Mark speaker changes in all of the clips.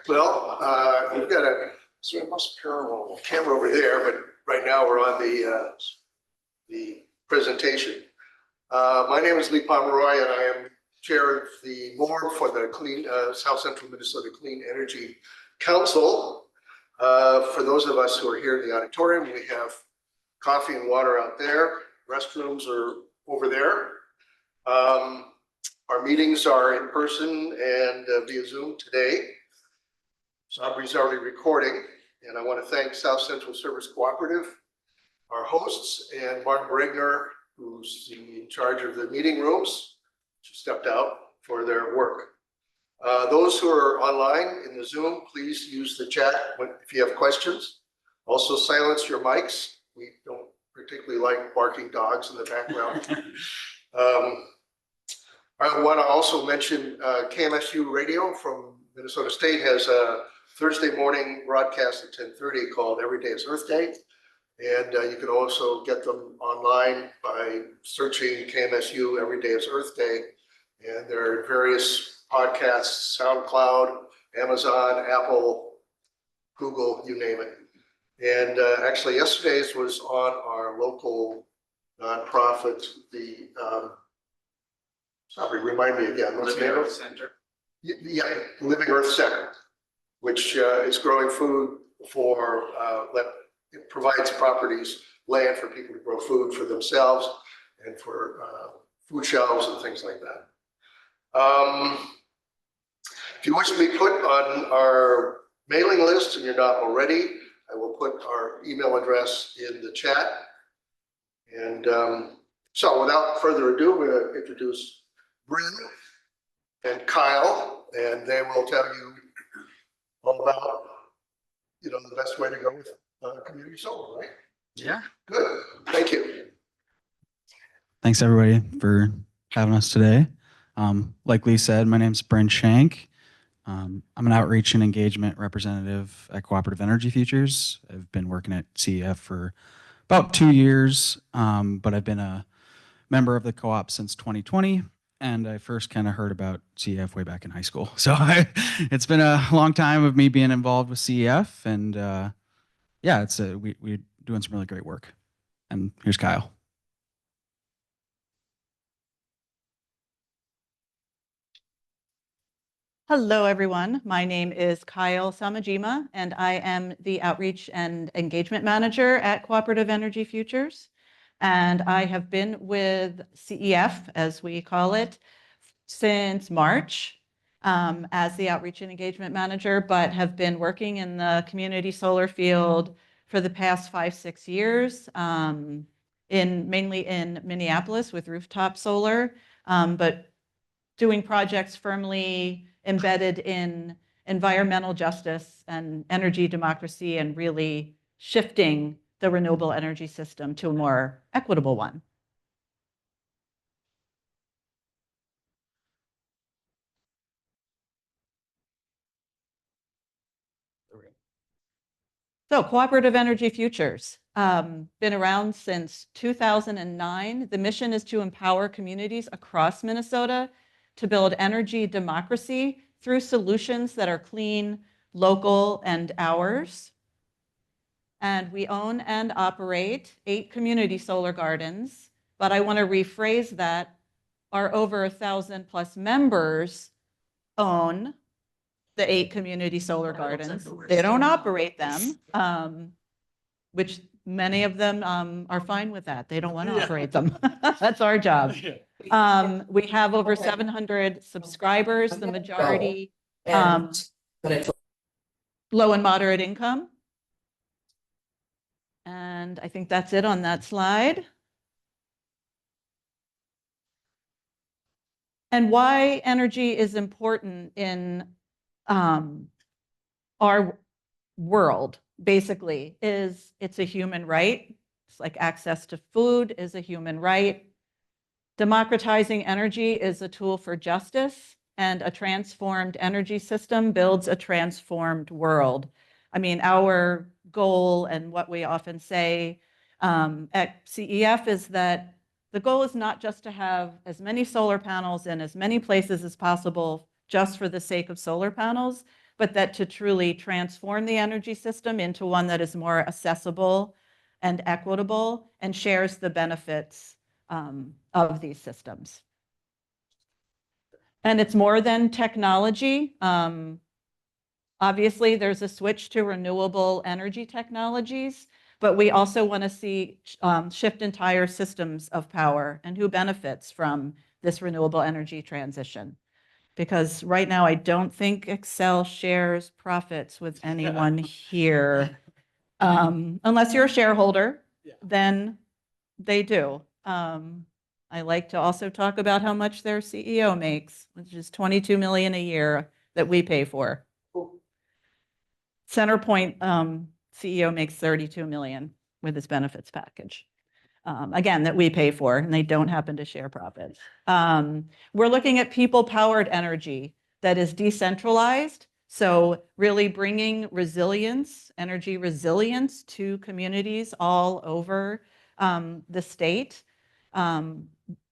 Speaker 1: Well, we've got a camera over there, but right now we're on the presentation. My name is Lee Pomeroy, and I am chair of the board for the South Central Minnesota Clean Energy Council. For those of us who are here in the auditorium, we have coffee and water out there. Restrooms are over there. Our meetings are in person and via Zoom today. Sabri's already recording, and I want to thank South Central Service Cooperative, our hosts, and Mark Bregner, who's in charge of the meeting rooms. She stepped out for their work. Those who are online in the Zoom, please use the chat if you have questions. Also silence your mics. We don't particularly like barking dogs in the background. I want to also mention KMSU Radio from Minnesota State has a Thursday morning broadcast at 10:30 called Every Day is Earth Day. And you can also get them online by searching KMSU Every Day is Earth Day. And there are various podcasts, SoundCloud, Amazon, Apple, Google, you name it. And actually yesterday's was on our local nonprofit, the, sorry, remind me again. What's the name of it? Center. Yeah, Living Earth Center, which is growing food for, it provides properties, land for people to grow food for themselves and for food shelves and things like that. If you wish to be put on our mailing list and you're not already, I will put our email address in the chat. And so without further ado, we're going to introduce Bryn and Kyle, and they will tell you all about, the best way to go with community solar, right?
Speaker 2: Yeah.
Speaker 1: Good. Thank you.
Speaker 2: Thanks everybody for having us today. Like Lee said, my name's Bryn Shank. I'm an outreach and engagement representative at Cooperative Energy Futures. I've been working at CEF for about 2 years, but I've been a member of the co-op since 2020. And I first kind of heard about CEF way back in high school. So it's been a long time of me being involved with CEF, and yeah, we're doing some really great work. And here's Kyle.
Speaker 3: Hello, everyone. My name is Kyle Samajima, and I am the Outreach and Engagement Manager at Cooperative Energy Futures. And I have been with CEF, as we call it, since March as the Outreach and Engagement Manager, but have been working in the community solar field for the past 5-6 years, mainly in Minneapolis with rooftop solar, but doing projects firmly embedded in environmental justice and energy democracy, and really shifting the renewable energy system to a more equitable one. So Cooperative Energy Futures, been around since 2009. The mission is to empower communities across Minnesota to build energy democracy through solutions that are clean, local, and ours. And we own and operate 8 community solar gardens, but I want to rephrase that. Our over 1,000+ members own the 8 community solar gardens. They don't operate them, which many of them are fine with that. They don't want to operate them. That's our job. We have over 700 subscribers, the majority low and moderate income. And I think that's it on that slide. And why energy is important in our world, basically, is it's a human right. It's like access to food is a human right. Democratizing energy is a tool for justice, and a transformed energy system builds a transformed world. I mean, our goal and what we often say at CEF is that the goal is not just to have as many solar panels in as many places as possible just for the sake of solar panels, but that to truly transform the energy system into one that is more accessible and equitable and shares the benefits of these systems. And it's more than technology. Obviously, there's a switch to renewable energy technologies, but we also want to see shift entire systems of power and who benefits from this renewable energy transition. Because right now, I don't think Excel shares profits with anyone here. Unless you're a shareholder, then they do. I like to also talk about how much their CEO makes, which is $22 million a year that we pay for. CenterPoint CEO makes $32 million with his benefits package. Again, that we pay for, and they don't happen to share profits. We're looking at people-powered energy that is decentralized. So really bringing resilience, energy resilience to communities all over the state.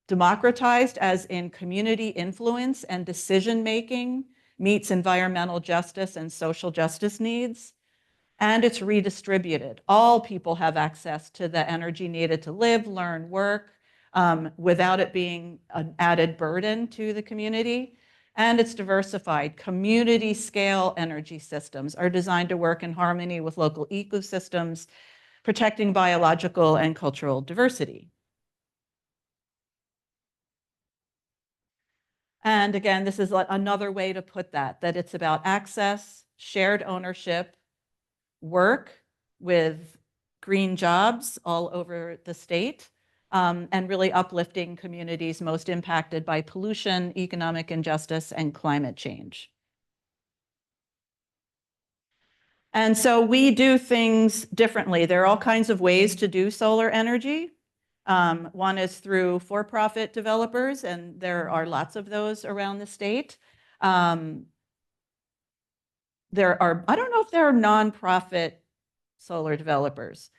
Speaker 3: Democratized as in community influence and decision-making meets environmental justice and social justice needs. And it's redistributed. All people have access to the energy needed to live, learn, work, without it being an added burden to the community. And it's diversified. Community scale energy systems are designed to work in harmony with local ecosystems, protecting biological and cultural diversity. And again, this is another way to put that it's about access, shared ownership, work with green jobs all over the state, and really uplifting communities most impacted by pollution, economic injustice, and climate change. And so we do things differently. There are all kinds of ways to do solar energy. One is through for-profit developers, and there are lots of those around the state. I don't know if there are nonprofit solar developers,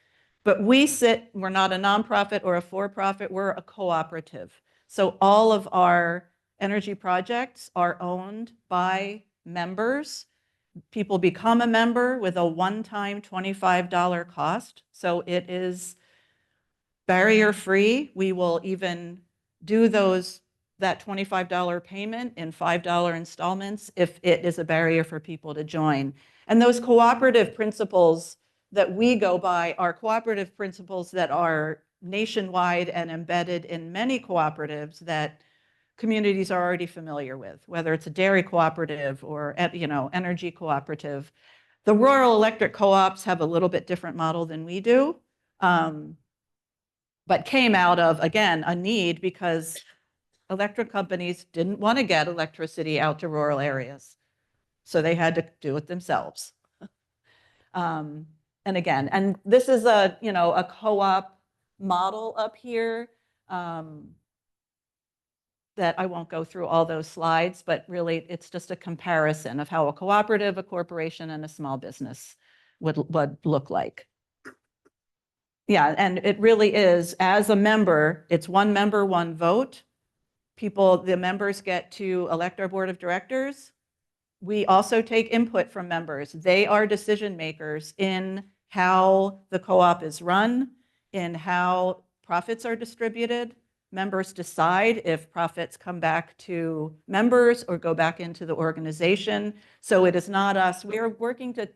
Speaker 3: but we're not a nonprofit or a for-profit, we're a cooperative. So all of our energy projects are owned by members. People become a member with a one-time $25 cost. So it is barrier-free. We will even do that $25 payment in $5 installments if it is a barrier for people to join. And those cooperative principles that we go by are cooperative principles that are nationwide and embedded in many cooperatives that communities are already familiar with, whether it's a dairy cooperative or energy cooperative. The rural electric co-ops have a little bit different model than we do, but came out of, again, a need because electric companies didn't want to get electricity out to rural areas. So they had to do it themselves. And again, and this is a co-op model up here that I won't go through all those slides, but really it's just a comparison of how a cooperative, a corporation, and a small business would look like. Yeah, and it really is, as a member, it's one member, one vote. The members get to elect our board of directors. We also take input from members. They are decision makers in how the co-op is run, in how profits are distributed. Members decide if profits come back to members or go back into the organization. So it is not us. We are working to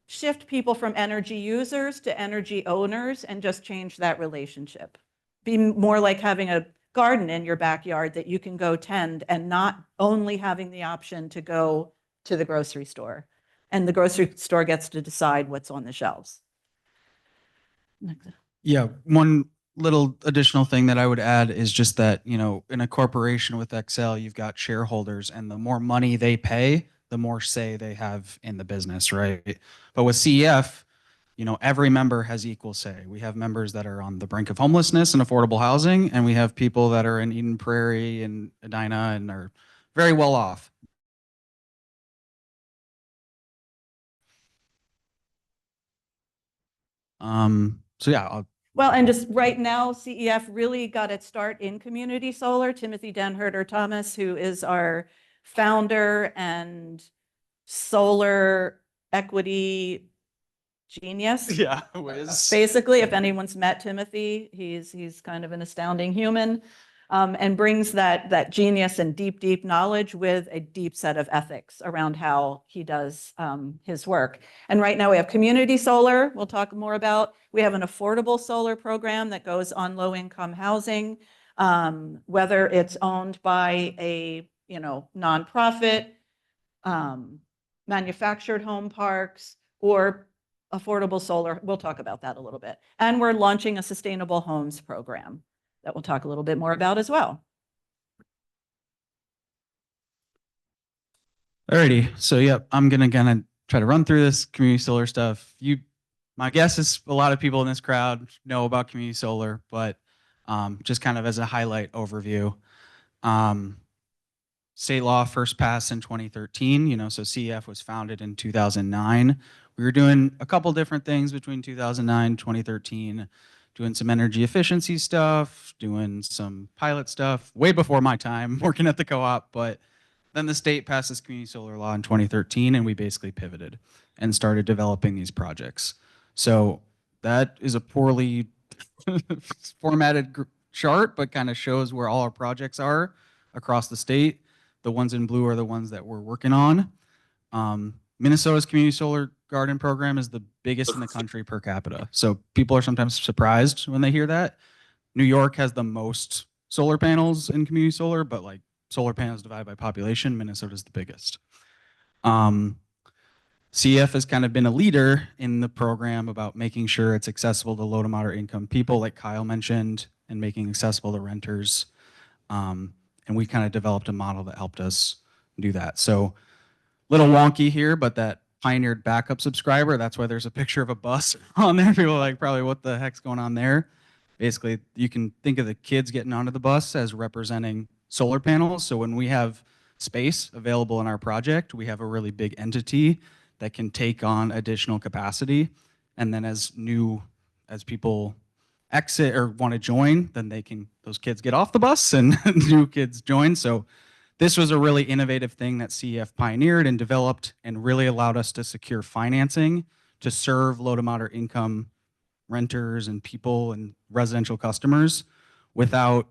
Speaker 3: shift people from energy users to energy owners and just change that relationship. Be more like having a garden in your backyard that you can go tend and not only having the option to go to the grocery store. And the grocery store gets to decide what's on the shelves.
Speaker 2: Yeah, one little additional thing that I would add is just that, in a corporation with Excel, you've got shareholders, and the more money they pay, the more say they have in the business, right? But with CEF, every member has equal say. We have members that are on the brink of homelessness and affordable housing, and we have people that are in Eden Prairie and Edina and are very well off. So yeah,
Speaker 3: well, and just right now, CEF really got its start in community solar. Timothy Denherter Thomas, who is our founder and solar equity genius.
Speaker 2: Yeah, Wiz.
Speaker 3: Basically, if anyone's met Timothy, he's kind of an astounding human, and brings that genius and deep knowledge with a deep set of ethics around how he does his work. And right now we have community solar. We'll talk more about. We have an affordable solar program that goes on low-income housing, whether it's owned by a nonprofit, manufactured home parks, or affordable solar. We'll talk about that a little bit. And we're launching a sustainable homes program that we'll talk a little bit more about as well.
Speaker 2: Alrighty, so yep, I'm gonna try to run through this community solar stuff. My guess is a lot of people in this crowd know about community solar, but just kind of as a highlight overview. State law first passed in 2013, so CEF was founded in 2009. We were doing a couple different things between 2009 and 2013, doing some energy efficiency stuff, doing some pilot stuff, way before my time working at the co-op, but then the state passed this community solar law in 2013, and we basically pivoted and started developing these projects. So that is a poorly formatted chart, but kind of shows where all our projects are across the state. The ones in blue are the ones that we're working on. Minnesota's community solar garden program is the biggest in the country per capita. So people are sometimes surprised when they hear that. New York has the most solar panels in community solar, but like solar panels divided by population, Minnesota's the biggest. CEF has kind of been a leader in the program about making sure it's accessible to low to moderate income people, like Kyle mentioned, and making accessible to renters. And we kind of developed a model that helped us do that. So little wonky here, but that pioneered backup subscriber, that's why there's a picture of a bus on there. People are like, probably what the heck's going on there? Basically, you can think of the kids getting onto the bus as representing solar panels. So when we have space available in our project, we have a really big entity that can take on additional capacity. And then as people exit or want to join, then those kids get off the bus and new kids join. So this was a really innovative thing that CEF pioneered and developed and really allowed us to secure financing to serve low to moderate income renters and people and residential customers without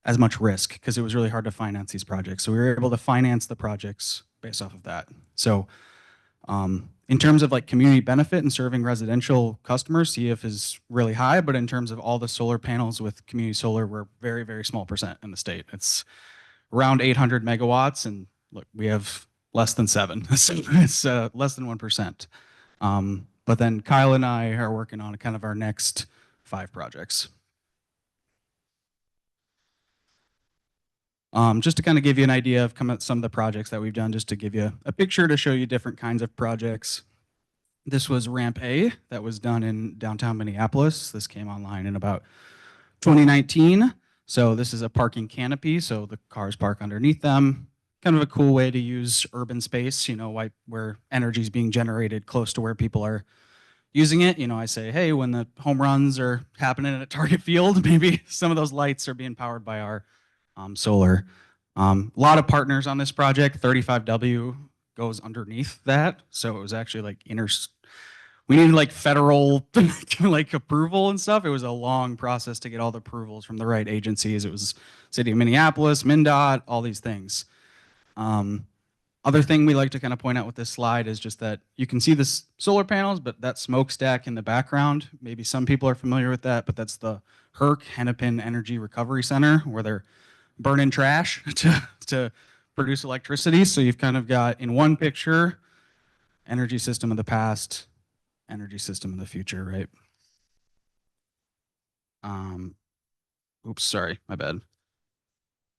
Speaker 2: as much risk, because it was really hard to finance these projects. So we were able to finance the projects based off of that. So in terms of like community benefit and serving residential customers, CEF is really high, but in terms of all the solar panels with community solar, we're very, very small percent in the state. It's around 800 megawatts, and look, we have less than 7. So it's less than 1%. But then Kyle and I are working on kind of our next 5 projects. Just to kind of give you an idea of some of the projects that we've done, just to give you a picture to show you different kinds of projects. This was Ramp A that was done in downtown Minneapolis. This came online in about 2019. So this is a parking canopy, so the cars park underneath them. Kind of a cool way to use urban space, where energy is being generated close to where people are using it. I say, hey, when the home runs are happening at Target Field, maybe some of those lights are being powered by our solar. A lot of partners on this project. 35W goes underneath that, so it was actually like we needed like federal like approval and stuff. It was a long process to get all the approvals from the right agencies. It was City of Minneapolis, MnDOT, all these things. Other thing we like to kind of point out with this slide is just that you can see the solar panels, but that smokestack in the background, maybe some people are familiar with that, but that's the Hennepin Energy Recovery Center, where they're burning trash to produce electricity. So you've kind of got in one picture, energy system of the past, energy system of the future, right? Oops, sorry, my bad.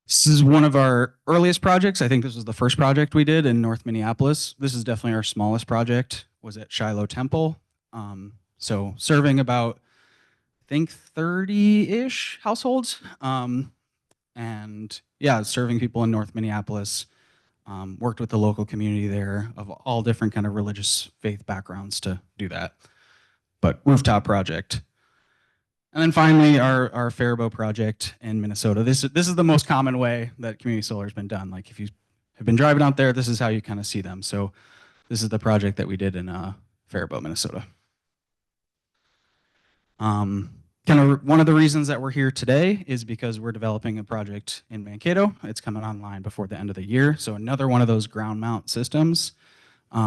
Speaker 2: This is one of our earliest projects. I think this was the first project we did in North Minneapolis. This is definitely our smallest project, was at Shiloh Temple. So serving about, I think, 30-ish households. And yeah, serving people in North Minneapolis. Worked with the local community there of all different kind of religious faith backgrounds to do that. But rooftop project. And then finally, our Faribault project in Minnesota. This is the most common way that community solar has been done. Like if you have been driving out there, this is how you kind of see them. So this is the project that we did in Faribault, Minnesota. Kind of one of the reasons that we're here today is because we're developing a project in Mankato. It's coming online before the end of the year. So another one of those ground mount systems. It's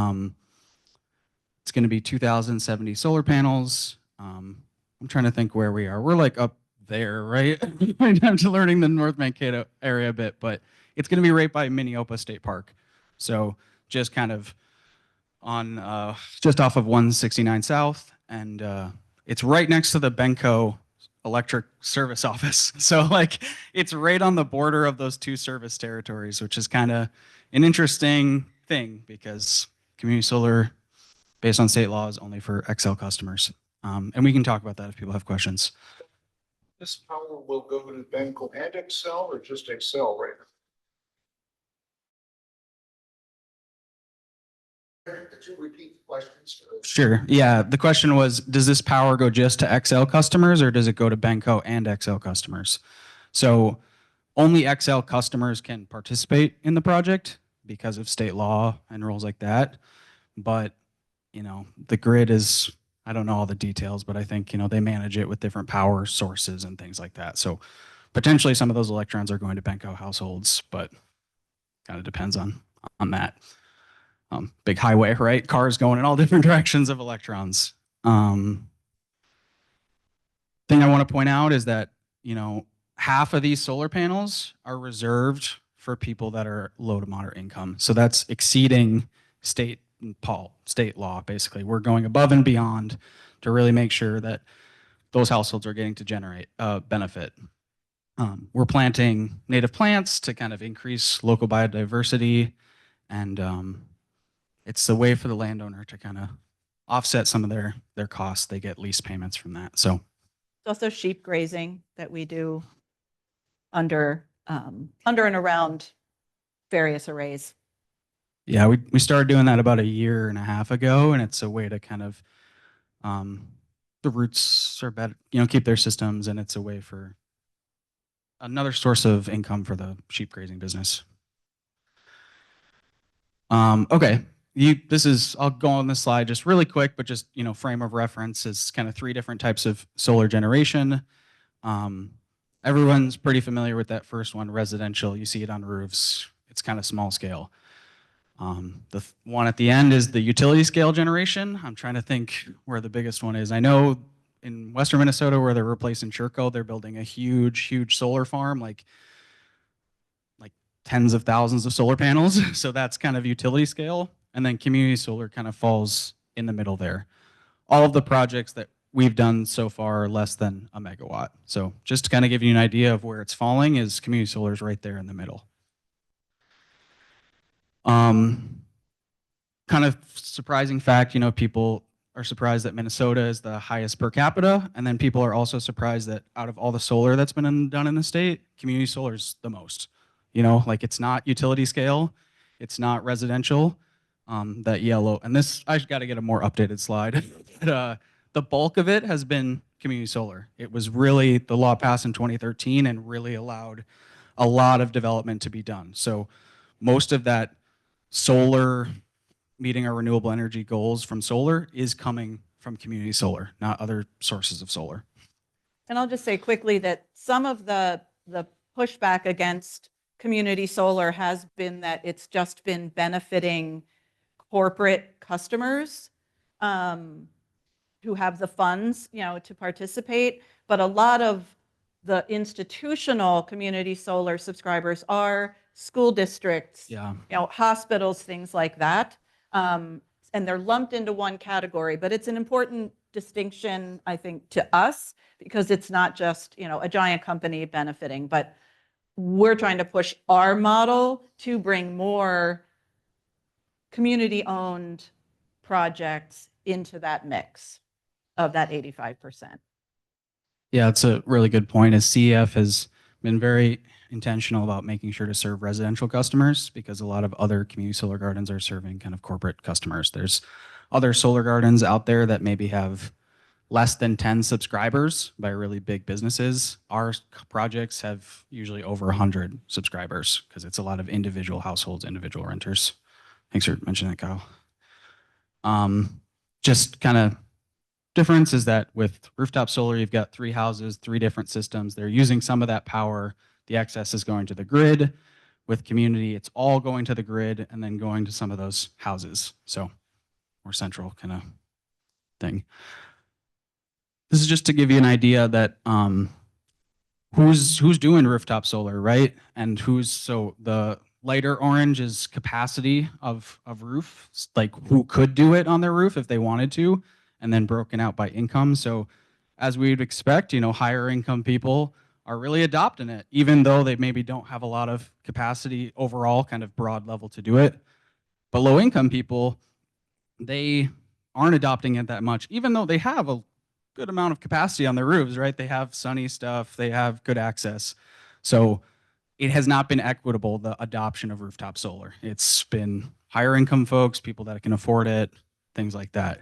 Speaker 2: going to be 2,070 solar panels. I'm trying to think where we are. We're like up there, right? I'm just learning the North Mankato area a bit, but it's going to be right by Minneopa State Park. So just kind of on just off of 169 South, and it's right next to the Benco electric service office. So like it's right on the border of those two service territories, which is kind of an interesting thing because community solar based on state law is only for XL customers. And we can talk about that if people have questions.
Speaker 4: This power will go to Benco and Excel or just Excel right now?
Speaker 1: Could you repeat the questions?
Speaker 2: Sure. Yeah. The question was, does this power go just to XL customers or does it go to Benco and XL customers? So only XL customers can participate in the project because of state law and rules like that. But, you know, the grid is, I don't know all the details, but I think, you know, they manage it with different power sources and things like that. So potentially some of those electrons are going to Benco households, but kind of depends on that. Big highway, right? Cars going in all different directions of electrons. Thing I want to point out is that, you know, half of these solar panels are reserved for people that are low to moderate income. So that's exceeding state law, basically. We're going above and beyond to really make sure that those households are getting to generate benefit. We're planting native plants to kind of increase local biodiversity, and it's the way for the landowner to kind of offset some of their costs. They get lease payments from that. So
Speaker 3: It's also sheep grazing that we do under and around various arrays.
Speaker 2: yeah, we started doing that about a year and a half ago, and it's a way to kind of the roots are better, you know, keep their systems, and it's a way for another source of income for the sheep grazing business. Okay, I'll go on this slide just really quick, but just, you know, frame of reference is kind of 3 different types of solar generation. Everyone's pretty familiar with that first one, residential. You see it on roofs. It's kind of small scale. The one at the end is the utility scale generation. I'm trying to think where the biggest one is. I know in Western Minnesota where they're replacing Churco, they're building a huge solar farm, like tens of thousands of solar panels. So that's kind of utility scale. And then community solar kind of falls in the middle there. All of the projects that we've done so far are less than a megawatt. So just to kind of give you an idea of where it's falling is community solar is right there in the middle. Kind of surprising fact, you know, people are surprised that Minnesota is the highest per capita, and then people are also surprised that out of all the solar that's been done in the state, community solar is the most. You know, like it's not utility scale, it's not residential, that yellow, and this, I've got to get a more updated slide. The bulk of it has been community solar. It was really, the law passed in 2013 and really allowed a lot of development to be done. So most of that solar, meeting our renewable energy goals from solar is coming from community solar, not other sources of solar.
Speaker 3: And I'll just say quickly that some of the pushback against community solar has been that it's just been benefiting corporate customers who have the funds, you know, to participate. But a lot of the institutional community solar subscribers are school districts,
Speaker 2: Yeah.
Speaker 3: you know, hospitals, things like that. And they're lumped into one category, but it's an important distinction, I think, to us, because it's not just, you know, a giant company benefiting, but we're trying to push our model to bring more community-owned projects into that mix of that 85%.
Speaker 2: Yeah, it's a really good point. As CEF has been very intentional about making sure to serve residential customers because a lot of other community solar gardens are serving kind of corporate customers. There's other solar gardens out there that maybe have less than 10 subscribers by really big businesses. Our projects have usually over 100 subscribers because it's a lot of individual households, individual renters. Thanks for mentioning that, Kyle. Just kind of difference is that with rooftop solar, you've got 3 houses, 3 different systems. They're using some of that power. The excess is going to the grid. With community, it's all going to the grid and then going to some of those houses. So more central kind of thing. This is just to give you an idea that who's doing rooftop solar, right? And so the lighter orange is capacity of roof, like who could do it on their roof if they wanted to, and then broken out by income. So as we'd expect, higher income people are really adopting it, even though they maybe don't have a lot of capacity overall, kind of broad level to do it. But low income people, they aren't adopting it that much, even though they have a good amount of capacity on their roofs, right? They have sunny stuff, they have good access. So it has not been equitable, the adoption of rooftop solar. It's been higher income folks, people that can afford it, things like that.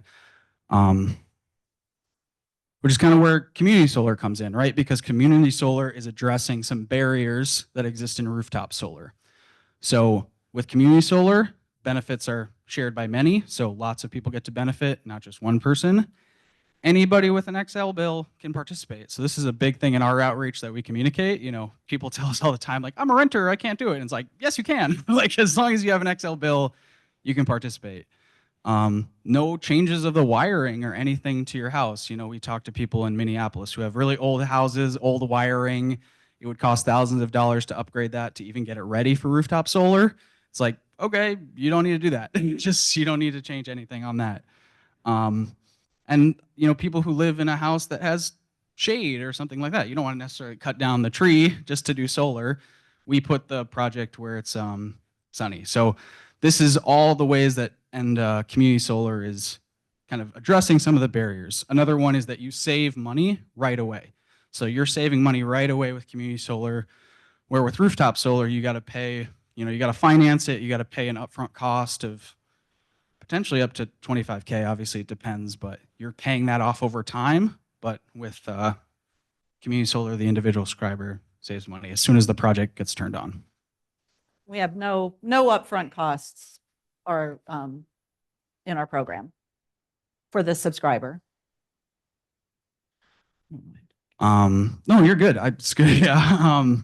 Speaker 2: Which is kind of where community solar comes in, right? Because community solar is addressing some barriers that exist in rooftop solar. So with community solar, benefits are shared by many, so lots of people get to benefit, not just one person. Anybody with an XL bill can participate. So this is a big thing in our outreach that we communicate. People tell us all the time, like, I'm a renter, I can't do it. And it's like, yes, you can. Like, as long as you have an XL bill, you can participate. No changes of the wiring or anything to your house. We talk to people in Minneapolis who have really old houses, old wiring. It would cost thousands of dollars to upgrade that to even get it ready for rooftop solar. It's like, okay, you don't need to do that. You don't need to change anything on that. And people who live in a house that has shade or something like that, you don't want to necessarily cut down the tree just to do solar. We put the project where it's sunny. So this is all the ways that community solar is kind of addressing some of the barriers. Another one is that you save money right away. So you're saving money right away with community solar, where with rooftop solar, you got to pay, you got to finance it, you got to pay an upfront cost of potentially up to $25K. Obviously, it depends, but you're paying that off over time. But with community solar, the individual subscriber saves money as soon as the project gets turned on.
Speaker 3: We have no upfront costs or in our program for the subscriber.
Speaker 2: No, you're good. It's good. Yeah.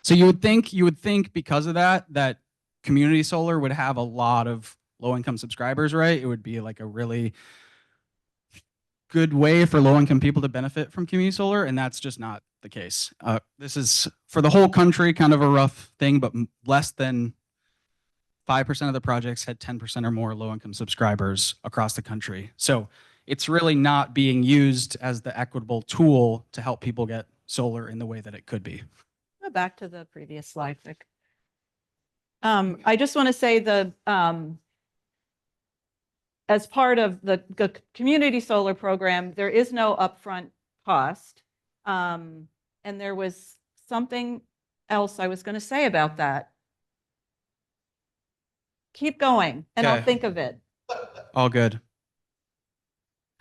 Speaker 2: So you would think because of that community solar would have a lot of low-income subscribers, right? It would be like a really good way for low-income people to benefit from community solar, and that's just not the case. This is for the whole country, kind of a rough thing, but less than 5% of the projects had 10% or more low-income subscribers across the country. So it's really not being used as the equitable tool to help people get solar in the way that it could be.
Speaker 3: Go back to the previous slide, Vic. I just want to say as part of the community solar program, there is no upfront cost. And there was something else I was going to say about that. Keep going, and I'll think of it.
Speaker 2: All good.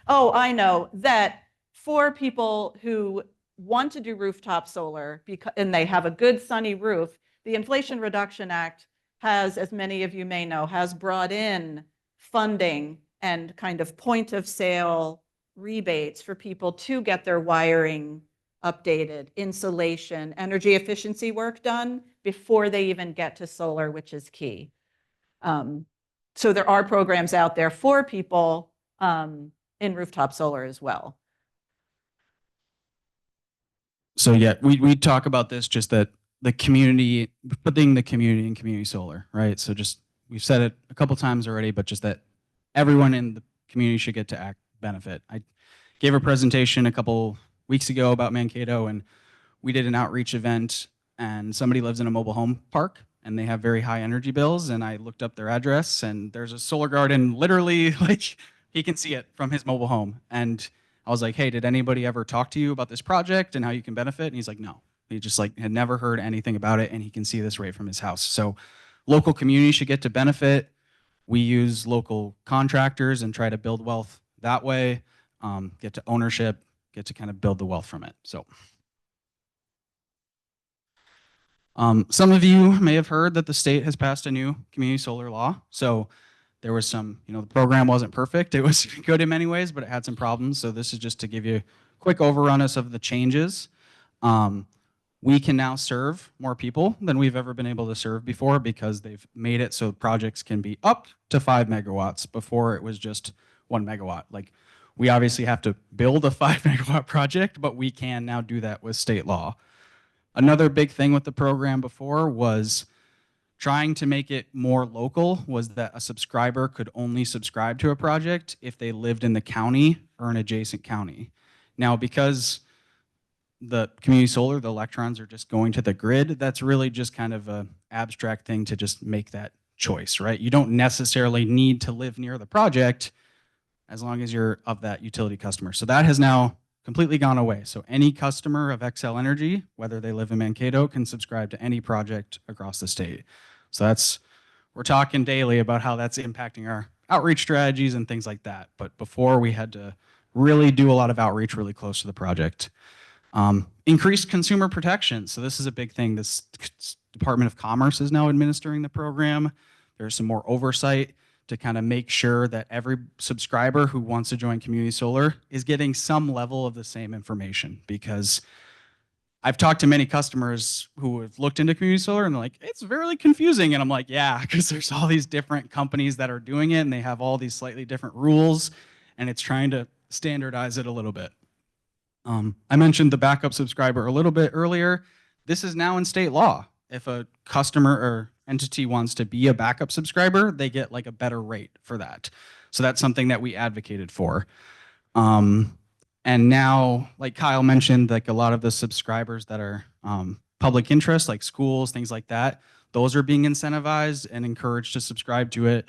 Speaker 3: Oh, I know that for people who want to do rooftop solar and they have a good sunny roof, the Inflation Reduction Act has, as many of you may know, has brought in funding and kind of point of sale rebates for people to get their wiring updated, insulation, energy efficiency work done before they even get to solar, which is key. So there are programs out there for people in rooftop solar as well.
Speaker 2: So yeah, we talk about this, just that the community, putting the community in community solar, right? So just, we've said it a couple times already, but just that everyone in the community should get to benefit. I gave a presentation a couple weeks ago about Mankato, and we did an outreach event, and somebody lives in a mobile home park and they have very high energy bills, and I looked up their address, and there's a solar garden literally, like, he can see it from his mobile home. And I was like, hey, did anybody ever talk to you about this project and how you can benefit? And he's like, no. He just had never heard anything about it, and he can see this right from his house. So local community should get to benefit. We use local contractors and try to build wealth that way. get to ownership, get to kind of build the wealth from it. So some of you may have heard that the state has passed a new community solar law. So there was some, the program wasn't perfect. It was good in many ways, but it had some problems. So this is just to give you a quick overrun of the changes. We can now serve more people than we've ever been able to serve before because they've made it so projects can be up to 5 megawatts. Before it was just 1 megawatt. Like, we obviously have to build a 5 megawatt project, but we can now do that with state law. Another big thing with the program before was trying to make it more local, was that a subscriber could only subscribe to a project if they lived in the county or an adjacent county. Now, because the community solar, the electrons are just going to the grid, that's really just kind of an abstract thing to just make that choice, right? You don't necessarily need to live near the project as long as you're of that utility customer. So that has now completely gone away. So any customer of Xcel Energy, whether they live in Mankato, can subscribe to any project across the state. So we're talking daily about how that's impacting our outreach strategies and things like that. But before, we had to really do a lot of outreach really close to the project. Increased consumer protection. So this is a big thing. This Department of Commerce is now administering the program. There's some more oversight to kind of make sure that every subscriber who wants to join community solar is getting some level of the same information, because I've talked to many customers who have looked into community solar and they're like, it's very confusing. And I'm like, yeah, because there's all these different companies that are doing it and they have all these slightly different rules, and it's trying to standardize it a little bit. I mentioned the backup subscriber a little bit earlier. This is now in state law. If a customer or entity wants to be a backup subscriber, they get like a better rate for that. So that's something that we advocated for. And now, like Kyle mentioned, like a lot of the subscribers that are public interest, like schools, things like that, those are being incentivized and encouraged to subscribe to it.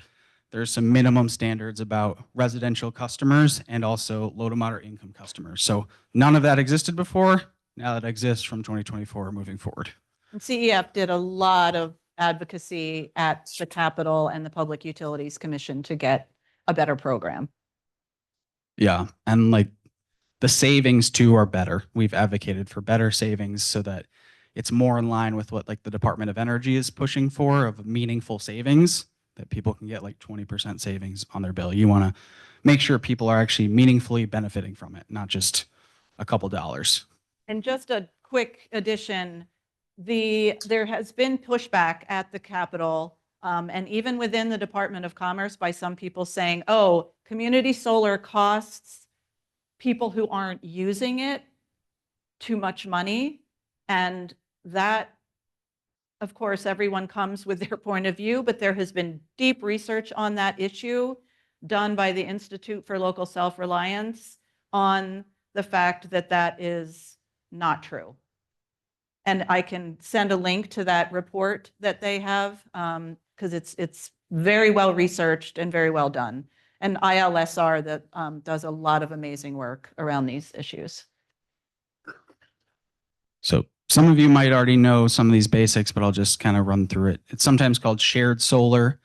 Speaker 2: There's some minimum standards about residential customers and also low to moderate income customers. So none of that existed before. Now that exists from 2024 moving forward.
Speaker 3: And CEF did a lot of advocacy at the Capitol and the Public Utilities Commission to get a better program.
Speaker 2: Yeah, and like the savings too are better. We've advocated for better savings so that it's more in line with what like the Department of Energy is pushing for, of meaningful savings, that people can get like 20% savings on their bill. You want to make sure people are actually meaningfully benefiting from it, not just a couple dollars.
Speaker 3: And just a quick addition, there has been pushback at the Capitol and even within the Department of Commerce by some people saying, oh, community solar costs people who aren't using it too much money. And that, of course, everyone comes with their point of view, but there has been deep research on that issue done by the Institute for Local Self-Reliance on the fact that that is not true. And I can send a link to that report that they have because it's very well researched and very well done. And ILSR that does a lot of amazing work around these issues.
Speaker 2: So some of you might already know some of these basics, but I'll just kind of run through it. It's sometimes called shared solar.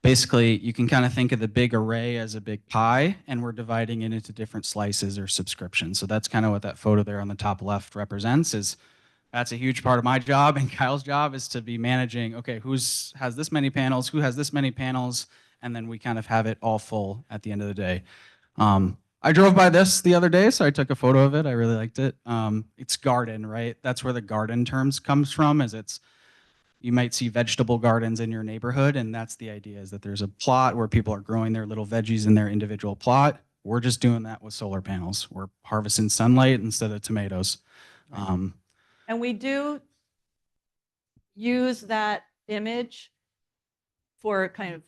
Speaker 2: Basically, you can kind of think of the big array as a big pie, and we're dividing it into different slices or subscriptions. So that's kind of what that photo there on the top left represents. Is that's a huge part of my job, and Kyle's job is to be managing, okay, who's has this many panels, who has this many panels, and then we kind of have it all full at the end of the day. I drove by this the other day, so I took a photo of it. I really liked it. It's garden, right? That's where the garden terms comes from, is you might see vegetable gardens in your neighborhood, and that's the idea, is that there's a plot where people are growing their little veggies in their individual plot. We're just doing that with solar panels. We're harvesting sunlight instead of tomatoes.
Speaker 3: And we do use that image for kind of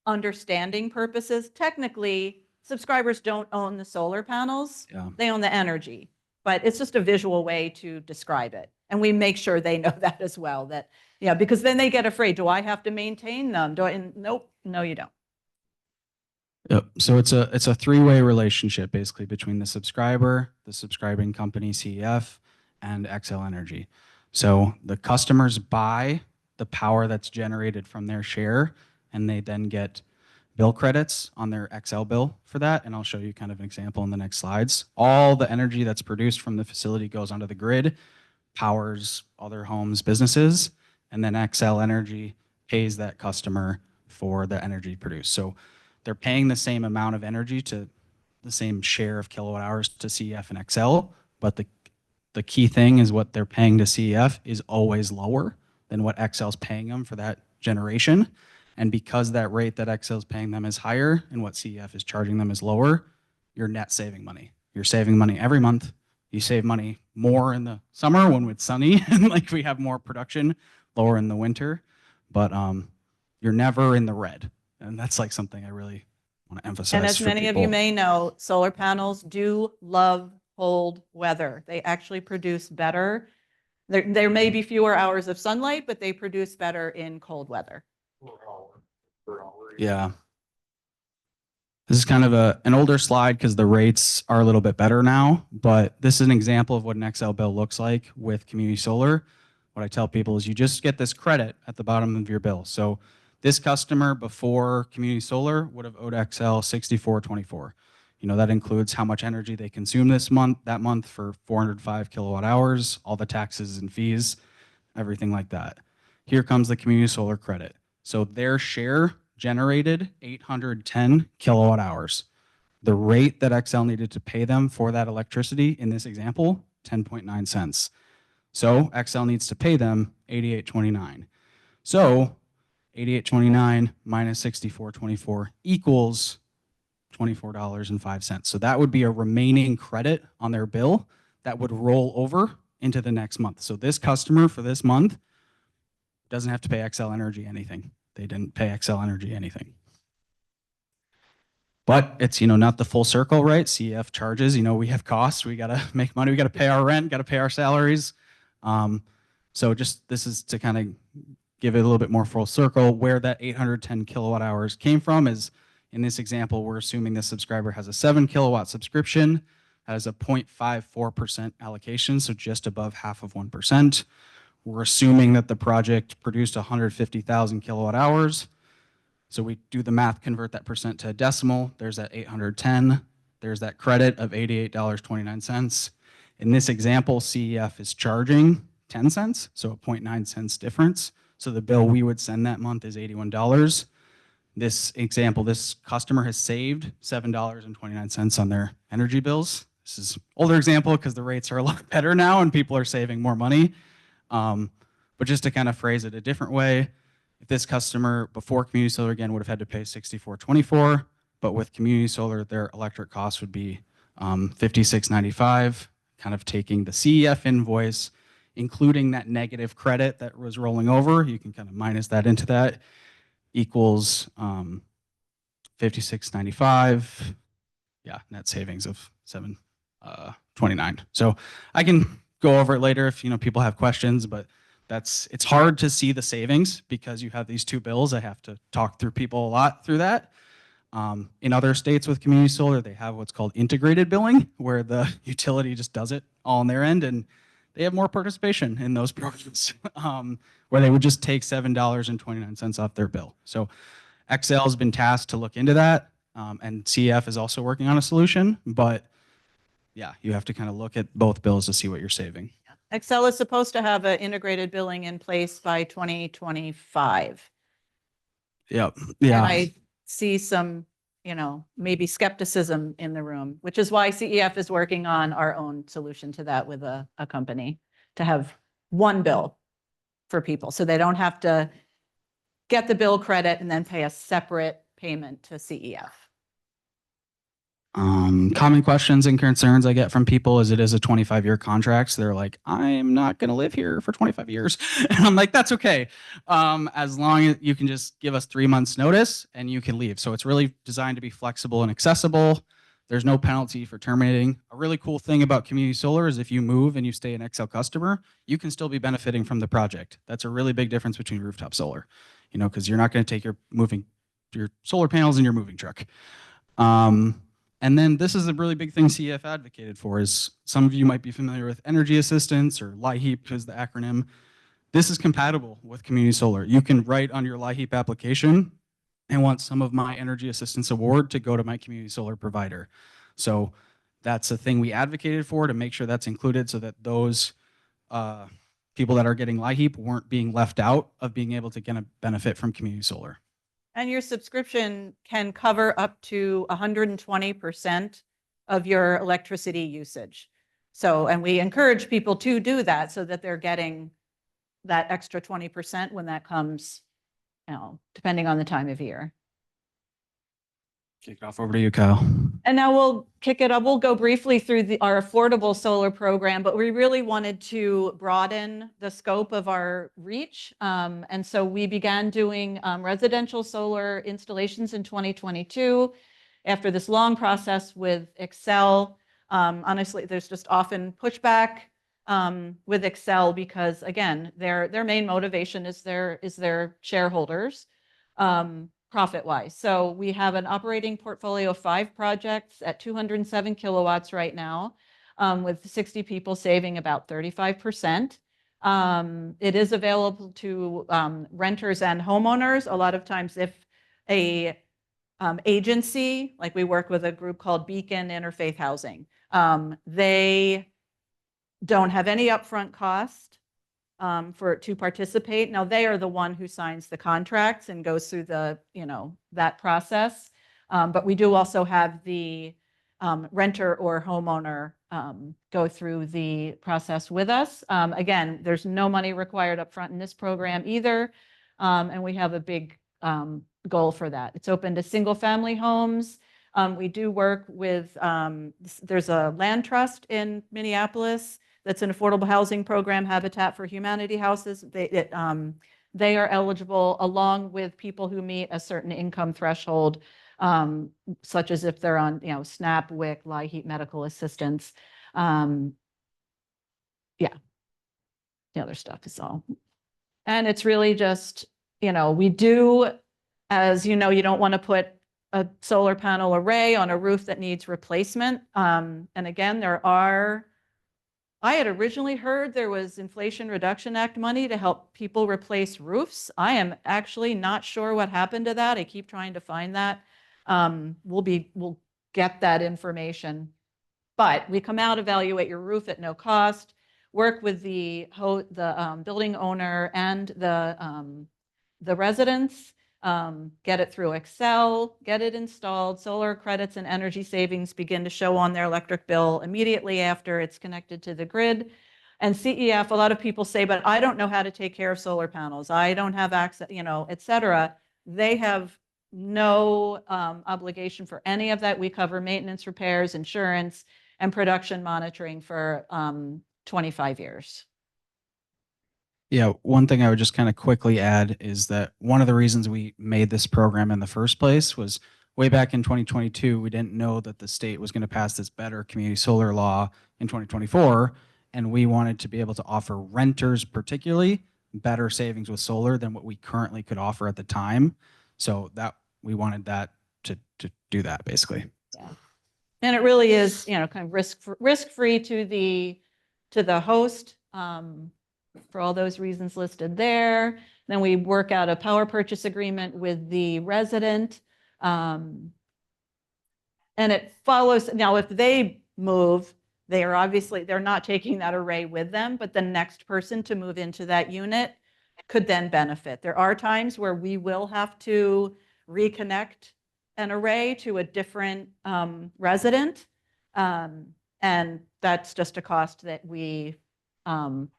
Speaker 3: understanding purposes. Technically, subscribers don't own the solar panels.
Speaker 2: Yeah.
Speaker 3: They own the energy, but it's just a visual way to describe it. And we make sure they know that as well, that, yeah, because then they get afraid. Do I have to maintain them? Nope, no, you don't.
Speaker 2: Yep. So it's a three-way relationship basically between the subscriber, the subscribing company CEF, and Xcel Energy. So the customers buy the power that's generated from their share, and they then get bill credits on their Excel bill for that. And I'll show you kind of an example in the next slides. All the energy that's produced from the facility goes onto the grid, powers other homes, businesses, and then Xcel Energy pays that customer for the energy produced. So they're paying the same amount of energy to the same share of kilowatt hours to CEF and Xcel, but the key thing is what they're paying to CEF is always lower than what Xcel's paying them for that generation. And because that rate that Xcel's paying them is higher and what CEF is charging them is lower, you're net saving money. You're saving money every month. You save money more in the summer when it's sunny and like we have more production, lower in the winter, but you're never in the red. And that's like something I really want to emphasize.
Speaker 3: And as
Speaker 2: for
Speaker 3: many of you
Speaker 2: people.
Speaker 3: may know, solar panels do love cold weather. They actually produce better. There may be fewer hours of sunlight, but they produce better in cold weather.
Speaker 2: Yeah. This is kind of an older slide because the rates are a little bit better now, but this is an example of what an Xcel bill looks like with community solar. What I tell people is you just get this credit at the bottom of your bill. So this customer before community solar would have owed Xcel $64.24. You know, that includes how much energy they consume that month for 405 kilowatt hours, all the taxes and fees, everything like that. Here comes the community solar credit. So their share generated 810 kilowatt hours. The rate that Xcel needed to pay them for that electricity in this example, 10.9 cents. So Xcel needs to pay them 88.29. So 88.29 minus 64.24 equals $24.05. So that would be a remaining credit on their bill that would roll over into the next month. So this customer for this month doesn't have to pay Xcel Energy anything. They didn't pay Xcel Energy anything. But it's, you know, not the full circle, right? CEF charges, you know, we have costs, we got to make money, we got to pay our rent, got to pay our salaries. So just this is to kind of give it a little bit more full circle. Where that 810 kilowatt hours came from is, in this example, we're assuming this subscriber has a 7 kilowatt subscription, has a 0.54% allocation, so just above half of 1%. We're assuming that the project produced 150,000 kilowatt hours. So we do the math, convert that percent to a decimal. There's that 810. There's that credit of $88.29. In this example, CEF is charging 10 cents, so a 0.9 cents difference. So the bill we would send that month is $81. This example, this customer has saved $7.29 on their energy bills. This is an older example because the rates are a lot better now and people are saving more money. But just to kind of phrase it a different way, if this customer before community solar again would have had to pay $64.24, but with community solar, their electric cost would be $56.95, kind of taking the CEF invoice, including that negative credit that was rolling over. You can kind of minus that into that, equals $56.95. Yeah, net savings of $7.29. So I can go over it later if, you know, people have questions, but it's hard to see the savings because you have these two bills. I have to talk through people a lot through that. In other states with community solar, they have what's called integrated billing, where the utility just does it all on their end, and they have more participation in those programs, where they would just take $7.29 off their bill. So Xcel has been tasked to look into that, and CEF is also working on a solution, but yeah, you have to kind of look at both bills to see what you're saving.
Speaker 3: Xcel is supposed to have an integrated billing in place by 2025.
Speaker 2: Yep.
Speaker 3: And
Speaker 2: Yeah.
Speaker 3: I see some, you know, maybe skepticism in the room, which is why CEF is working on our own solution to that with a company to have one bill for people. So they don't have to get the bill credit and then pay a separate payment to CEF.
Speaker 2: Common questions and concerns I get from people is it is a 25-year contract. So they're like, I'm not going to live here for 25 years. And I'm like, that's okay. As long as you can just give us 3 months notice and you can leave. So it's really designed to be flexible and accessible. There's no penalty for terminating. A really cool thing about community solar is if you move and you stay an Xcel customer, you can still be benefiting from the project. That's a really big difference between rooftop solar, you know, because you're not going to take your solar panels in your moving truck. And then this is a really big thing CEF advocated for is some of you might be familiar with energy assistance or LIHEAP is the acronym. This is compatible with community solar. You can write on your LIHEAP application, and want some of my energy assistance award to go to my community solar provider. So that's a thing we advocated for, to make sure that's included, so that those people that are getting LIHEAP weren't being left out of being able to get a benefit from community solar.
Speaker 3: And your subscription can cover up to 120% of your electricity usage. So, and we encourage people to do that so that they're getting that extra 20% when that comes, depending on the time of year.
Speaker 2: Kick it off over to you, Kyle.
Speaker 3: And now we'll kick it up. We'll go briefly through our affordable solar program, but we really wanted to broaden the scope of our reach. And so we began doing residential solar installations in 2022. After this long process with Excel, honestly, there's just often pushback with Excel because, again, their main motivation is their shareholders. Profit-wise. So we have an operating portfolio of 5 projects at 207 kilowatts right now, with 60 people saving about 35%. It is available to renters and homeowners. A lot of times if a agency, like we work with a group called Beacon Interfaith Housing, they don't have any upfront cost to participate. Now they are the one who signs the contracts and goes through the, that process. But we do also have the renter or homeowner go through the process with us. Again, there's no money required upfront in this program either. And we have a big goal for that. It's open to single family homes. We do work with, there's a land trust in Minneapolis that's an affordable housing program, Habitat for Humanity houses. They are eligible along with people who meet a certain income threshold, such as if they're on, SNAP, WIC, LIHEAP, medical assistance. The other stuff is all. And it's really just, we do, as you don't want to put a solar panel array on a roof that needs replacement. And again, I had originally heard there was Inflation Reduction Act money to help people replace roofs. I am actually not sure what happened to that. I keep trying to find that. We'll get that information. But we come out, evaluate your roof at no cost, work with the building owner and the residents, get it through Excel, get it installed. Solar credits and energy savings begin to show on their electric bill immediately after it's connected to the grid. And CEF, a lot of people say, but I don't know how to take care of solar panels. I don't have access, et cetera. They have no obligation for any of that. We cover maintenance, repairs, insurance, and production monitoring for 25 years.
Speaker 2: Yeah, one thing I would just kind of quickly add is that one of the reasons we made this program in the first place was way back in 2022, we didn't know that the state was going to pass this better community solar law in 2024. And we wanted to be able to offer renters particularly better savings with solar than what we currently could offer at the time. So that we wanted that to do that basically.
Speaker 3: Yeah. And it really is, kind of risk-free to the host. For all those reasons listed there. Then we work out a power purchase agreement with the resident. And it follows, now if they move, they're not taking that array with them, but the next person to move into that unit could then benefit. There are times where we will have to reconnect an array to a different resident. And that's just a cost that we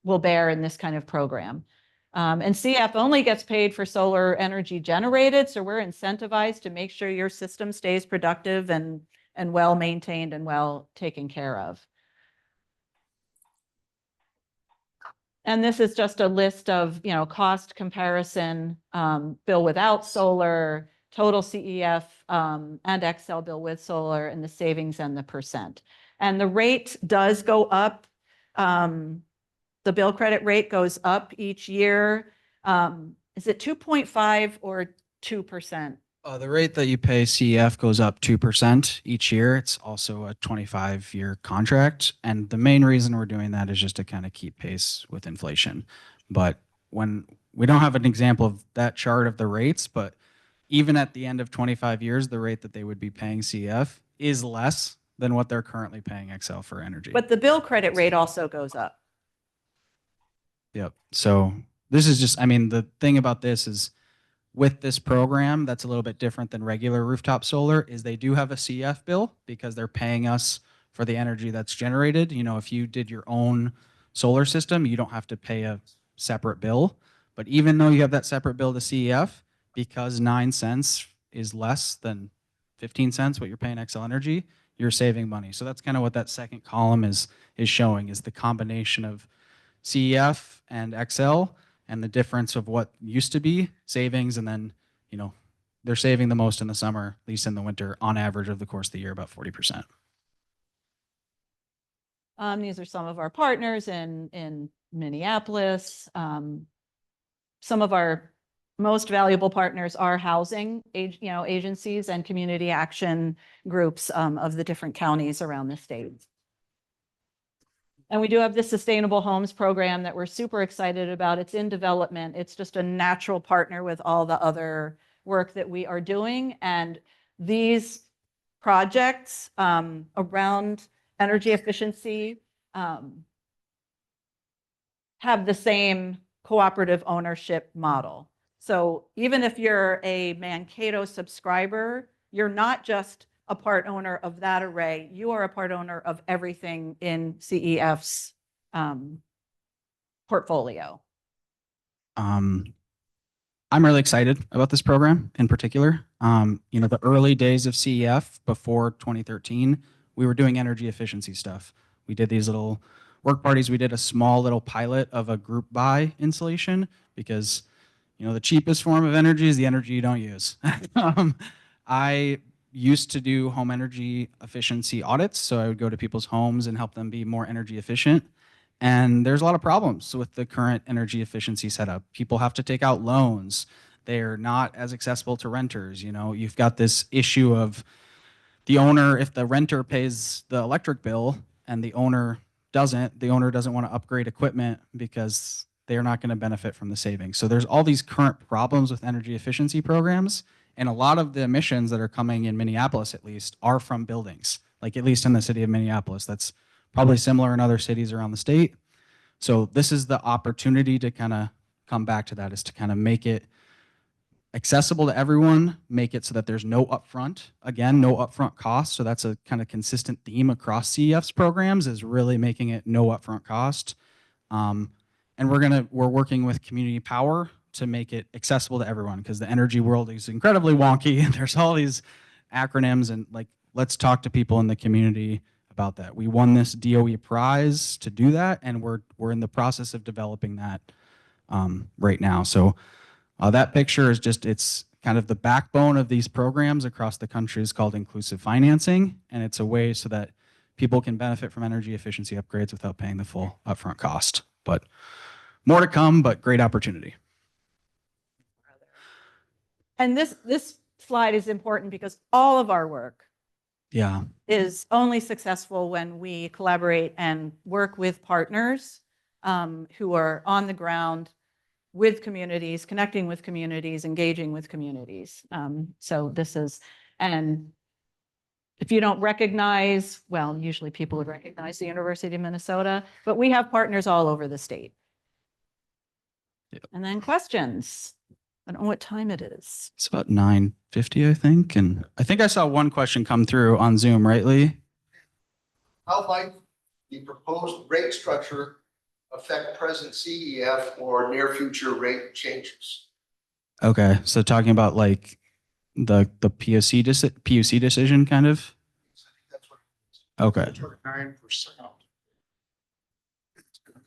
Speaker 3: will bear in this kind of program. And CF only gets paid for solar energy generated, so we're incentivized to make sure your system stays productive and well maintained and well taken care of. And this is just a list of, cost comparison, bill without solar, total CEF, and Excel bill with solar, and the savings and the percent. And the rate does go up. The bill credit rate goes up each year. Is it 2.5 or 2%?
Speaker 2: The rate that you pay CEF goes up 2% each year. It's also a 25-year contract. And the main reason we're doing that is just to kind of keep pace with inflation. But when we don't have an example of that chart of the rates, but even at the end of 25 years, the rate that they would be paying CEF is less than what they're currently paying Xcel for energy.
Speaker 3: But the bill credit rate also goes up.
Speaker 2: Yep. So this is just, I mean, the thing about this is with this program that's a little bit different than regular rooftop solar is they do have a CF bill because they're paying us for the energy that's generated. You know, if you did your own solar system, you don't have to pay a separate bill. But even though you have that separate bill to CEF, because 9 cents is less than 15 cents, what you're paying Xcel Energy, you're saving money. So that's kind of what that second column is showing, is the combination of CEF and Xcel and the difference of what used to be savings. And then, you know, they're saving the most in the summer, at least in the winter, on average of the course of the year, about 40%.
Speaker 3: These are some of our partners in Minneapolis. Some of our most valuable partners are housing agencies and community action groups of the different counties around the state. And we do have this sustainable homes program that we're super excited about. It's in development. It's just a natural partner with all the other work that we are doing. And these projects around energy efficiency have the same cooperative ownership model. So even if you're a Mankato subscriber, you're not just a part owner of that array, you are a part owner of everything in CEF's portfolio.
Speaker 2: I'm really excited about this program in particular. You know, the early days of CEF before 2013, we were doing energy efficiency stuff. We did these little work parties. We did a small little pilot of a group buy installation because, you know, the cheapest form of energy is the energy you don't use. I used to do home energy efficiency audits. So I would go to people's homes and help them be more energy efficient. And there's a lot of problems with the current energy efficiency setup. People have to take out loans. They're not as accessible to renters. You know, you've got this issue of the owner, if the renter pays the electric bill and the owner doesn't want to upgrade equipment because they're not going to benefit from the savings. So there's all these current problems with energy efficiency programs. And a lot of the emissions that are coming in Minneapolis, at least, are from buildings, like at least in the city of Minneapolis. That's probably similar in other cities around the state. So this is the opportunity to kind of come back to that, is to kind of make it accessible to everyone, make it so that there's no upfront, again, no upfront cost. So that's a kind of consistent theme across CEF's programs, is really making it no upfront cost. And we're working with community power to make it accessible to everyone, because the energy world is incredibly wonky. There's all these acronyms, and like, let's talk to people in the community about that. We won this DOE prize to do that, and we're in the process of developing that right now. So that picture is just, it's kind of the backbone of these programs across the country, is called inclusive financing, and it's a way so that people can benefit from energy efficiency upgrades without paying the full upfront cost. But more to come, but great opportunity.
Speaker 3: And this slide is important because all of our work is only successful when we collaborate and work with partners who are on the ground with communities, connecting with communities, engaging with communities. So this is, and if you don't recognize, well, usually people would recognize the University of Minnesota, but we have partners all over the state.
Speaker 2: Yep.
Speaker 3: And then questions. I don't know what time it is.
Speaker 2: It's about 9:50, I think. And I think I saw one question come through on Zoom, right, Lee?
Speaker 1: How might the proposed rate structure affect present CEF or near future rate changes?
Speaker 2: Okay, so talking about like the PUC decision, kind of.
Speaker 1: That's what.
Speaker 2: Okay.
Speaker 4: 9%.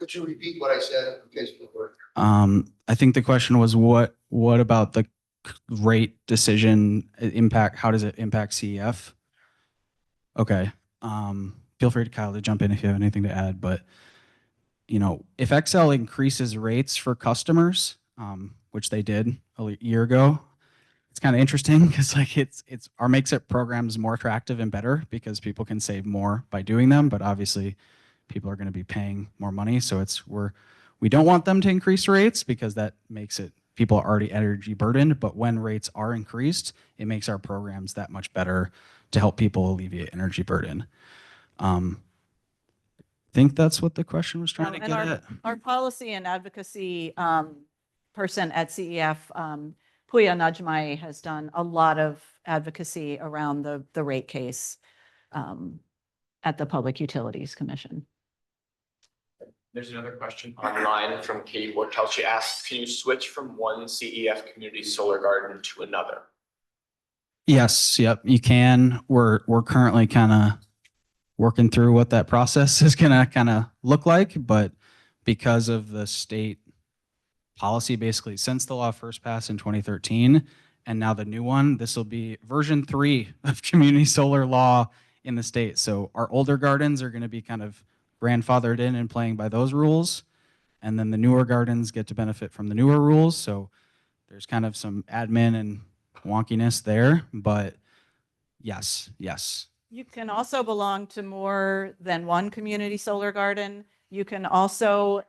Speaker 1: Could you repeat what I said in case people were?
Speaker 2: I think the question was what about the rate decision impact? How does it impact CEF? Okay. Feel free to Kyle to jump in if you have anything to add, but you know, if Xcel increases rates for customers, which they did a year ago, it's kind of interesting because like it's our makes it programs more attractive and better because people can save more by doing them, but obviously people are going to be paying more money. So we don't want them to increase rates because that makes it people are already energy burdened, but when rates are increased, it makes our programs that much better to help people alleviate energy burden. I think that's what the question was trying to
Speaker 3: And
Speaker 2: get at.
Speaker 3: our policy and advocacy person at CEF, Puya Najmai, has done a lot of advocacy around the rate case at the Public Utilities Commission.
Speaker 5: There's another question online from Katie Wortel. She asks, can you switch from one CEF community solar garden to another?
Speaker 2: Yes, yep, you can. We're currently kind of working through what that process is going to kind of look like, but because of the state policy, basically since the law first passed in 2013, and now the new one, this will be version 3 of community solar law in the state. So our older gardens are going to be kind of grandfathered in and playing by those rules. And then the newer gardens get to benefit from the newer rules. So there's kind of some admin and wonkiness there, but yes.
Speaker 3: You can also belong to more than one community solar garden. You can also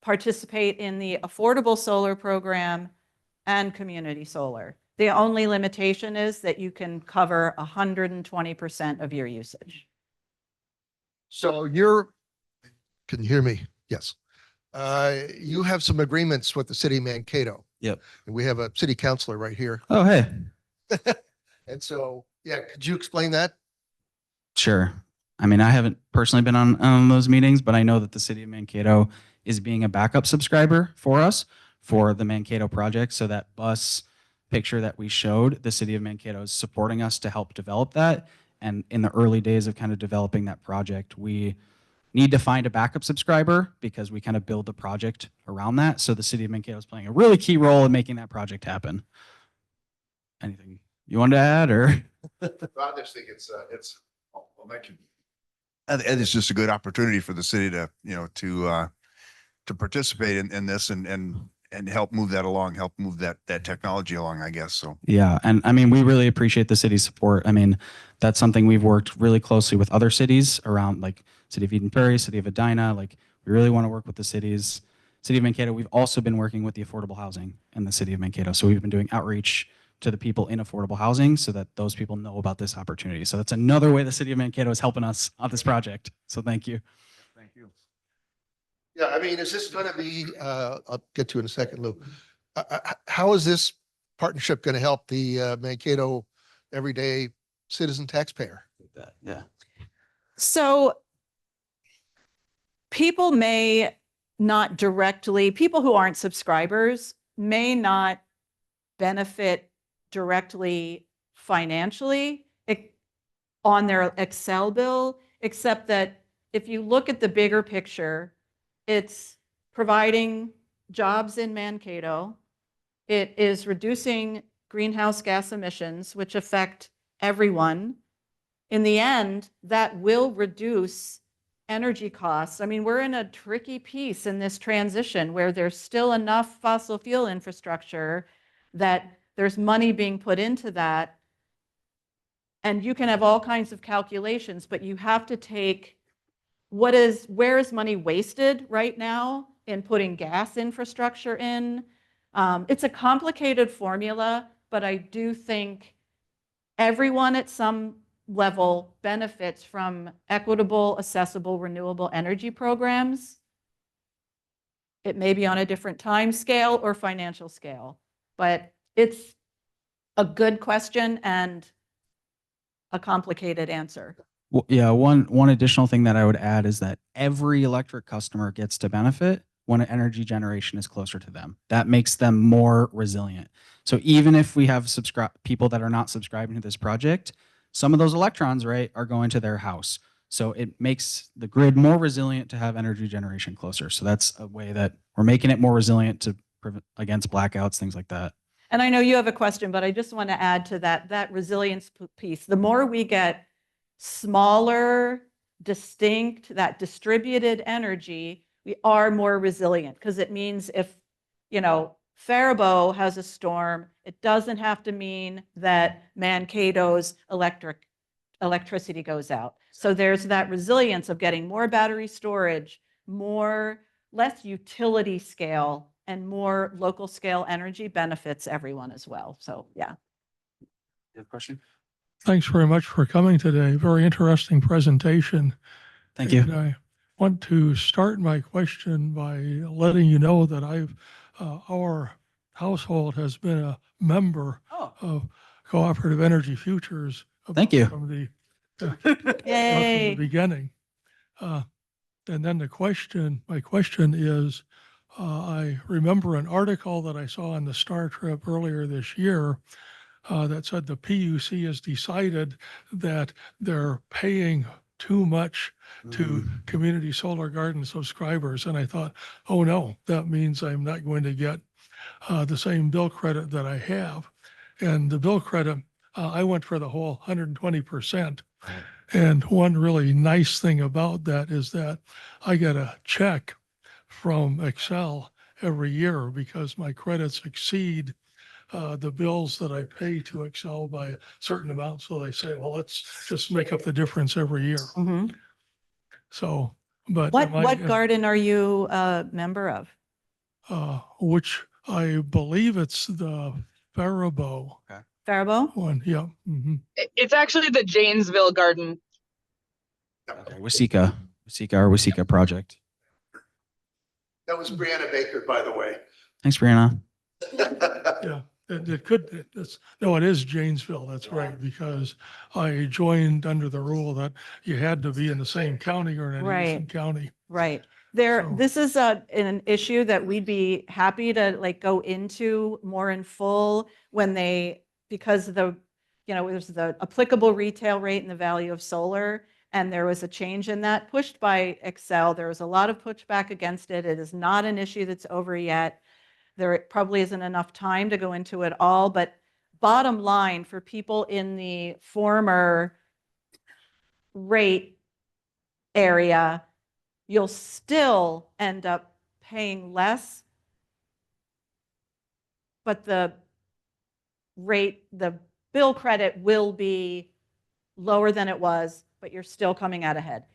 Speaker 3: participate in the affordable solar program and community solar. The only limitation is that you can cover 120% of your usage.
Speaker 1: So can you hear me? Yes. You have some agreements with the city of Mankato.
Speaker 2: Yep.
Speaker 1: And we have a city councilor right here.
Speaker 2: Oh, hey.
Speaker 1: And so, yeah, could you explain that?
Speaker 2: Sure. I mean, I haven't personally been on those meetings, but I know that the city of Mankato is being a backup subscriber for us for the Mankato project. So that bus picture that we showed, the city of Mankato is supporting us to help develop that. And in the early days of kind of developing that project, we need to find a backup subscriber because we kind of build the project around that. So the city of Mankato is playing a really key role in making that project happen. Anything you want to add, or?
Speaker 4: I just think it's, well, thank you.
Speaker 6: And it's just a good opportunity for the city to, to participate in this and help move that along, help move that technology along, I guess. So.
Speaker 2: Yeah. And I mean, we really appreciate the city's support. I mean, that's something we've worked really closely with other cities around, like City of Eden Prairie, City of Edina. Like, we really want to work with the cities. City of Mankato, we've also been working with the affordable housing in the city of Mankato. So we've been doing outreach to the people in affordable housing so that those people know about this opportunity. So that's another way the city of Mankato is helping us on this project. So thank you.
Speaker 6: Thank you.
Speaker 1: Yeah, I mean, is this going to be, I'll get to in a second, Lou. How is this partnership going to help the Mankato everyday citizen taxpayer?
Speaker 2: Yeah.
Speaker 3: So people who aren't subscribers may not benefit directly financially on their Excel bill, except that if you look at the bigger picture, it's providing jobs in Mankato. It is reducing greenhouse gas emissions, which affect everyone. In the end, that will reduce energy costs. I mean, we're in a tricky piece in this transition where there's still enough fossil fuel infrastructure that there's money being put into that. And you can have all kinds of calculations, but you have to take where is money wasted right now in putting gas infrastructure in. It's a complicated formula, but I do think everyone at some level benefits from equitable, accessible, renewable energy programs. It may be on a different time scale or financial scale, but it's a good question and a complicated answer.
Speaker 2: Well, yeah, one additional thing that I would add is that every electric customer gets to benefit when energy generation is closer to them. That makes them more resilient. So even if we have people that are not subscribing to this project, some of those electrons, right, are going to their house. So it makes the grid more resilient to have energy generation closer. So that's a way that we're making it more resilient to prevent against blackouts, things like that.
Speaker 3: And I know you have a question, but I just want to add to that resilience piece. The more we get smaller, distinct, that distributed energy, we are more resilient, because it means if, Faribault has a storm, it doesn't have to mean that Mankato's electricity goes out. So there's that resilience of getting more battery storage, less utility scale and more local scale energy benefits everyone as well. So yeah.
Speaker 2: You have a question?
Speaker 7: Thanks very much for coming today. Very interesting presentation.
Speaker 2: Thank you.
Speaker 7: And I want to start my question by letting you know that our household has been a member
Speaker 2: Oh,
Speaker 7: of Cooperative Energy Futures.
Speaker 2: Thank you.
Speaker 7: From the
Speaker 3: Yay.
Speaker 7: beginning. And then my question is, I remember an article that I saw on the Star Trip earlier this year that said the PUC has decided that they're paying too much to community solar garden subscribers. And I thought, oh no, that means I'm not going to get the same bill credit that I have. And the bill credit, I went for the whole 120%. And one really nice thing about that is that I get a check from Excel every year because my credits exceed the bills that I pay to Excel by a certain amount. So they say, well, let's just make up the difference every year.
Speaker 3: Mhm.
Speaker 7: So, but
Speaker 3: What garden are you a member of?
Speaker 7: which I believe it's the Faribault
Speaker 3: Faribault?
Speaker 7: one. Yeah. Mhm.
Speaker 8: It's actually the Janesville Garden.
Speaker 2: Okay, Wasika project.
Speaker 1: That was Brianna Baker, by the way.
Speaker 2: Thanks, Brianna.
Speaker 7: Yeah, it is Janesville. That's right. Because I joined under the rule that you had to be in the same county or in an
Speaker 3: Right.
Speaker 7: Edison county.
Speaker 3: Right.
Speaker 7: So-
Speaker 3: This is an issue that we'd be happy to like go into more in full because there's the applicable retail rate and the value of solar. And there was a change in that pushed by Excel. There was a lot of pushback against it. It is not an issue that's over yet. There probably isn't enough time to go into it all, but bottom line for people in the former rate area, you'll still end up paying less, but the bill credit will be lower than it was, but you're still coming out ahead.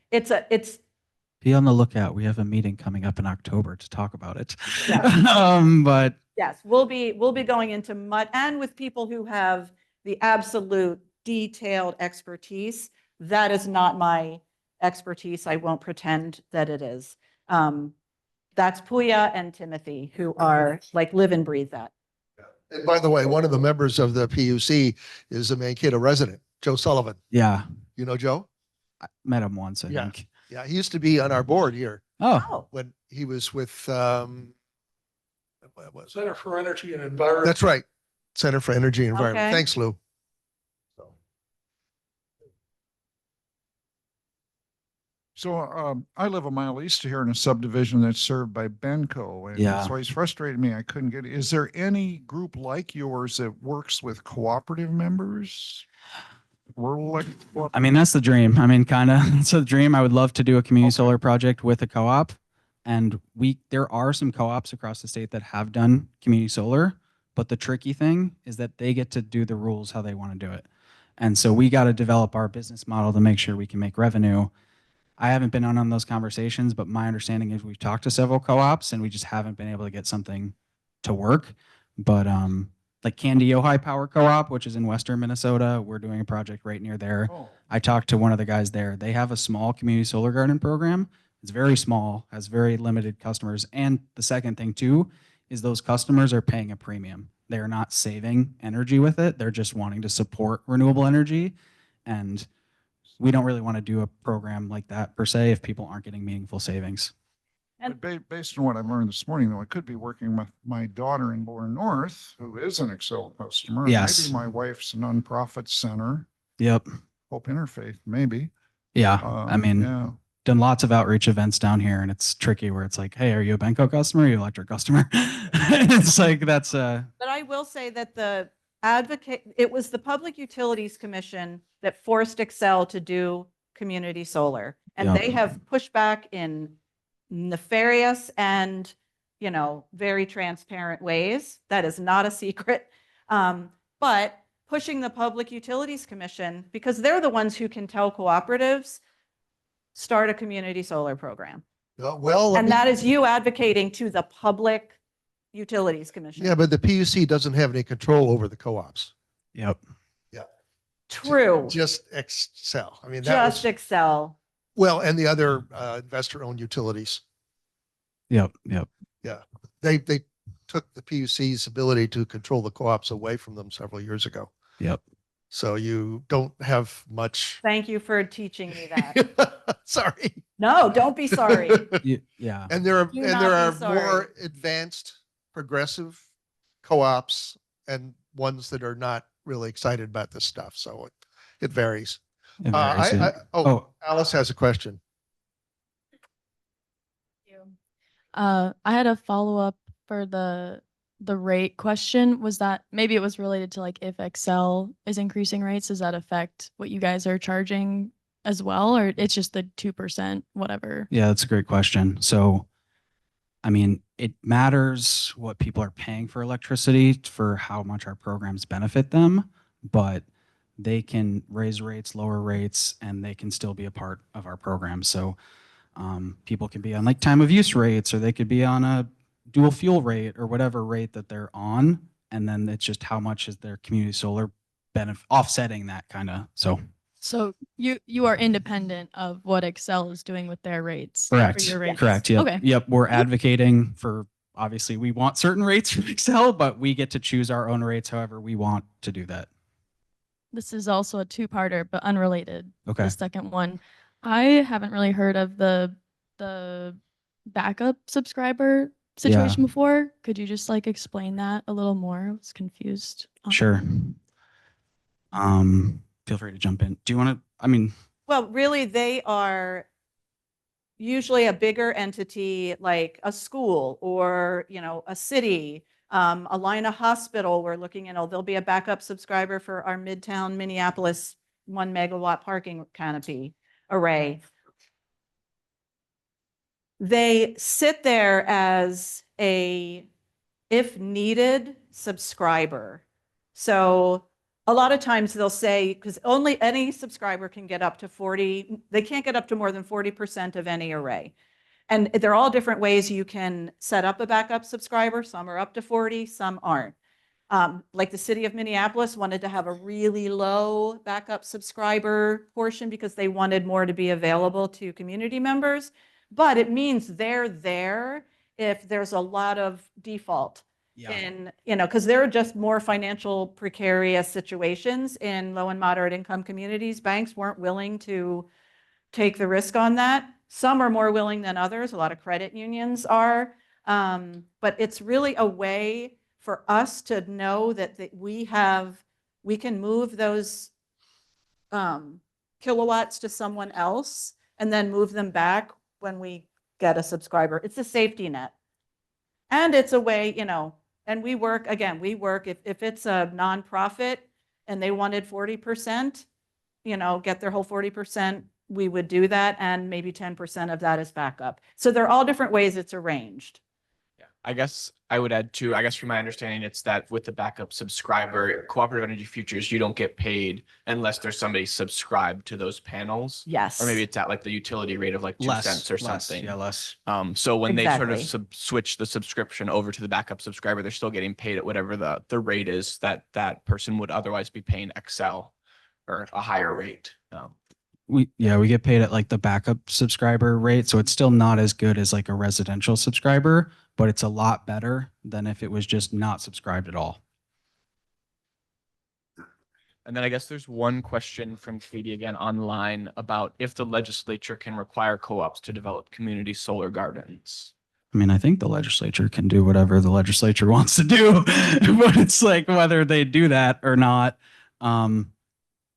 Speaker 2: Be on the lookout. We have a meeting coming up in October to talk about it.
Speaker 3: Yeah.
Speaker 2: But
Speaker 3: Yes, we'll be going into and with people who have the absolute detailed expertise. That is not my expertise. I won't pretend that it is. That's Puya and Timothy who are like live and breathe that.
Speaker 1: And by the way, one of the members of the PUC is a Mankato resident, Joe Sullivan.
Speaker 2: yeah,
Speaker 1: You know Joe?
Speaker 2: I met him once, I
Speaker 1: Yeah.
Speaker 2: think.
Speaker 1: Yeah, he used to be on our board here
Speaker 2: Oh,
Speaker 3: Oh,
Speaker 1: when he was with,
Speaker 7: Center for Energy and Environment.
Speaker 1: that's right, Center for Energy and Environment.
Speaker 3: Okay.
Speaker 1: Thanks, Lou.
Speaker 4: So I live a mile east of here in a subdivision that's served by Benco. And
Speaker 2: Yeah.
Speaker 4: it's always frustrated me. I couldn't get it. Is there any group like yours that works with cooperative members?
Speaker 2: I mean, that's the dream. I mean, kind of, it's a dream. I would love to do a community solar project with a co-op. And there are some co-ops across the state that have done community solar, but the tricky thing is that they get to do the rules how they want to do it. And so we got to develop our business model to make sure we can make revenue. I haven't been on those conversations, but my understanding is we've talked to several co-ops and we just haven't been able to get something to work. But like Candy Ojai Power Co-op, which is in Western Minnesota, we're doing a project right near there.
Speaker 4: Oh,
Speaker 2: I talked to one of the guys there. They have a small community solar garden program. It's very small, has very limited customers. And the second thing too, is those customers are paying a premium. They're not saving energy with it. They're just wanting to support renewable energy. And we don't really want to do a program like that per se if people aren't getting meaningful savings.
Speaker 4: but based on what I've learned this morning, though, I could be working with my daughter in Bourne North, who is an Excel customer.
Speaker 2: Yes.
Speaker 4: Maybe my wife's nonprofit center,
Speaker 2: Yep.
Speaker 4: Hope Interfaith, maybe.
Speaker 2: Yeah. I mean,
Speaker 4: Yeah.
Speaker 2: done lots of outreach events down here and it's tricky where it's like, hey, are you a Benco customer? Are you an electric customer? It's like, that's
Speaker 3: but I will say that it was the Public Utilities Commission that forced Excel to do community solar. And
Speaker 2: Yep.
Speaker 3: they have pushed back in nefarious and, very transparent ways. That is not a secret. But pushing the Public Utilities Commission, because they're the ones who can tell cooperatives, start a community solar program.
Speaker 1: Well,
Speaker 3: And that is you advocating to the public Utilities Commission.
Speaker 1: Yeah, but the PUC doesn't have any control over the co-ops.
Speaker 2: Yep.
Speaker 3: True.
Speaker 1: Just Excel. I mean, that
Speaker 3: Just
Speaker 1: was,
Speaker 3: Excel.
Speaker 1: well, and the other investor-owned utilities.
Speaker 2: Yep. Yep.
Speaker 1: They took the PUC's ability to control the co-ops away from them several years ago.
Speaker 2: Yep.
Speaker 1: So you don't have much.
Speaker 3: Thank you for teaching me that.
Speaker 1: Sorry.
Speaker 3: No, don't be sorry.
Speaker 2: Yeah.
Speaker 1: And there are,
Speaker 3: Do
Speaker 1: and
Speaker 3: not
Speaker 1: there
Speaker 3: be
Speaker 1: are
Speaker 3: sorry.
Speaker 1: more advanced progressive co-ops and ones that are not really excited about this stuff. So it varies.
Speaker 2: It varies, yeah. Oh.
Speaker 1: Alice has a question.
Speaker 9: I had a follow-up for the rate question. Was that maybe it was related to like if Excel is increasing rates, does that affect what you guys are charging as well, or it's just the 2%, whatever?
Speaker 2: Yeah, that's a great question. So, I mean, it matters what people are paying for electricity for how much our programs benefit them, but they can raise rates, lower rates, and they can still be a part of our program. So people can be on like time of use rates, or they could be on a dual fuel rate or whatever rate that they're on. And then it's just how much is their community solar benefit offsetting that kind of.
Speaker 9: So you are independent of what Excel is doing with their rates?
Speaker 2: Correct.
Speaker 9: For your rates?
Speaker 2: Correct. Yep.
Speaker 9: Okay.
Speaker 2: Yep. We're advocating for, obviously we want certain rates from Excel, but we get to choose our own rates however we want to do that.
Speaker 9: This is also a two-parter, but unrelated.
Speaker 2: Okay.
Speaker 9: The second one, I haven't really heard of the backup subscriber situation before. Could you just like explain that a little more? I was confused.
Speaker 2: Sure. Feel free to jump in. Do you want to, I mean,
Speaker 3: Well, really, they are usually a bigger entity like a school or, a city, a line of hospital. We're looking, there'll be a backup subscriber for our Midtown Minneapolis 1 megawatt parking canopy array. They sit there as a, if needed, subscriber. So a lot of times they'll say, because only any subscriber can get up to 40, they can't get up to more than 40% of any array. And there are all different ways you can set up a backup subscriber. Some are up to 40, some aren't. Like the city of Minneapolis wanted to have a really low backup subscriber portion because they wanted more to be available to community members. But it means they're there if there's a lot of default in, because there are just more financial precarious situations in low and moderate income communities. Banks weren't willing to take the risk on that. Some are more willing than others. A lot of credit unions are. But it's really a way for us to know that we can move those kilowatts to someone else and then move them back when we get a subscriber. It's a safety net. And it's a way, and we work, if it's a nonprofit and they wanted 40%, get their whole 40%, we would do that. And maybe 10% of that is backup. So there are all different ways it's arranged.
Speaker 5: Yeah, I guess I would add too, I guess from my understanding, it's that with the backup subscriber, Cooperative Energy Futures, you don't get paid unless there's somebody subscribed to those panels.
Speaker 3: Yes.
Speaker 5: Or maybe it's at like the utility rate of like 2 cents or something.
Speaker 2: Yeah, less.
Speaker 5: So when they sort
Speaker 3: Exactly.
Speaker 5: of switch the subscription over to the backup subscriber, they're still getting paid at whatever the rate is that that person would otherwise be paying Excel or a higher rate.
Speaker 2: We get paid at like the backup subscriber rate. So it's still not as good as like a residential subscriber, but it's a lot better than if it was just not subscribed at all.
Speaker 5: And then I guess there's one question from Katie again online about if the legislature can require co-ops to develop community solar gardens.
Speaker 2: I mean, I think the legislature can do whatever the legislature wants to do, but it's like whether they do that or not.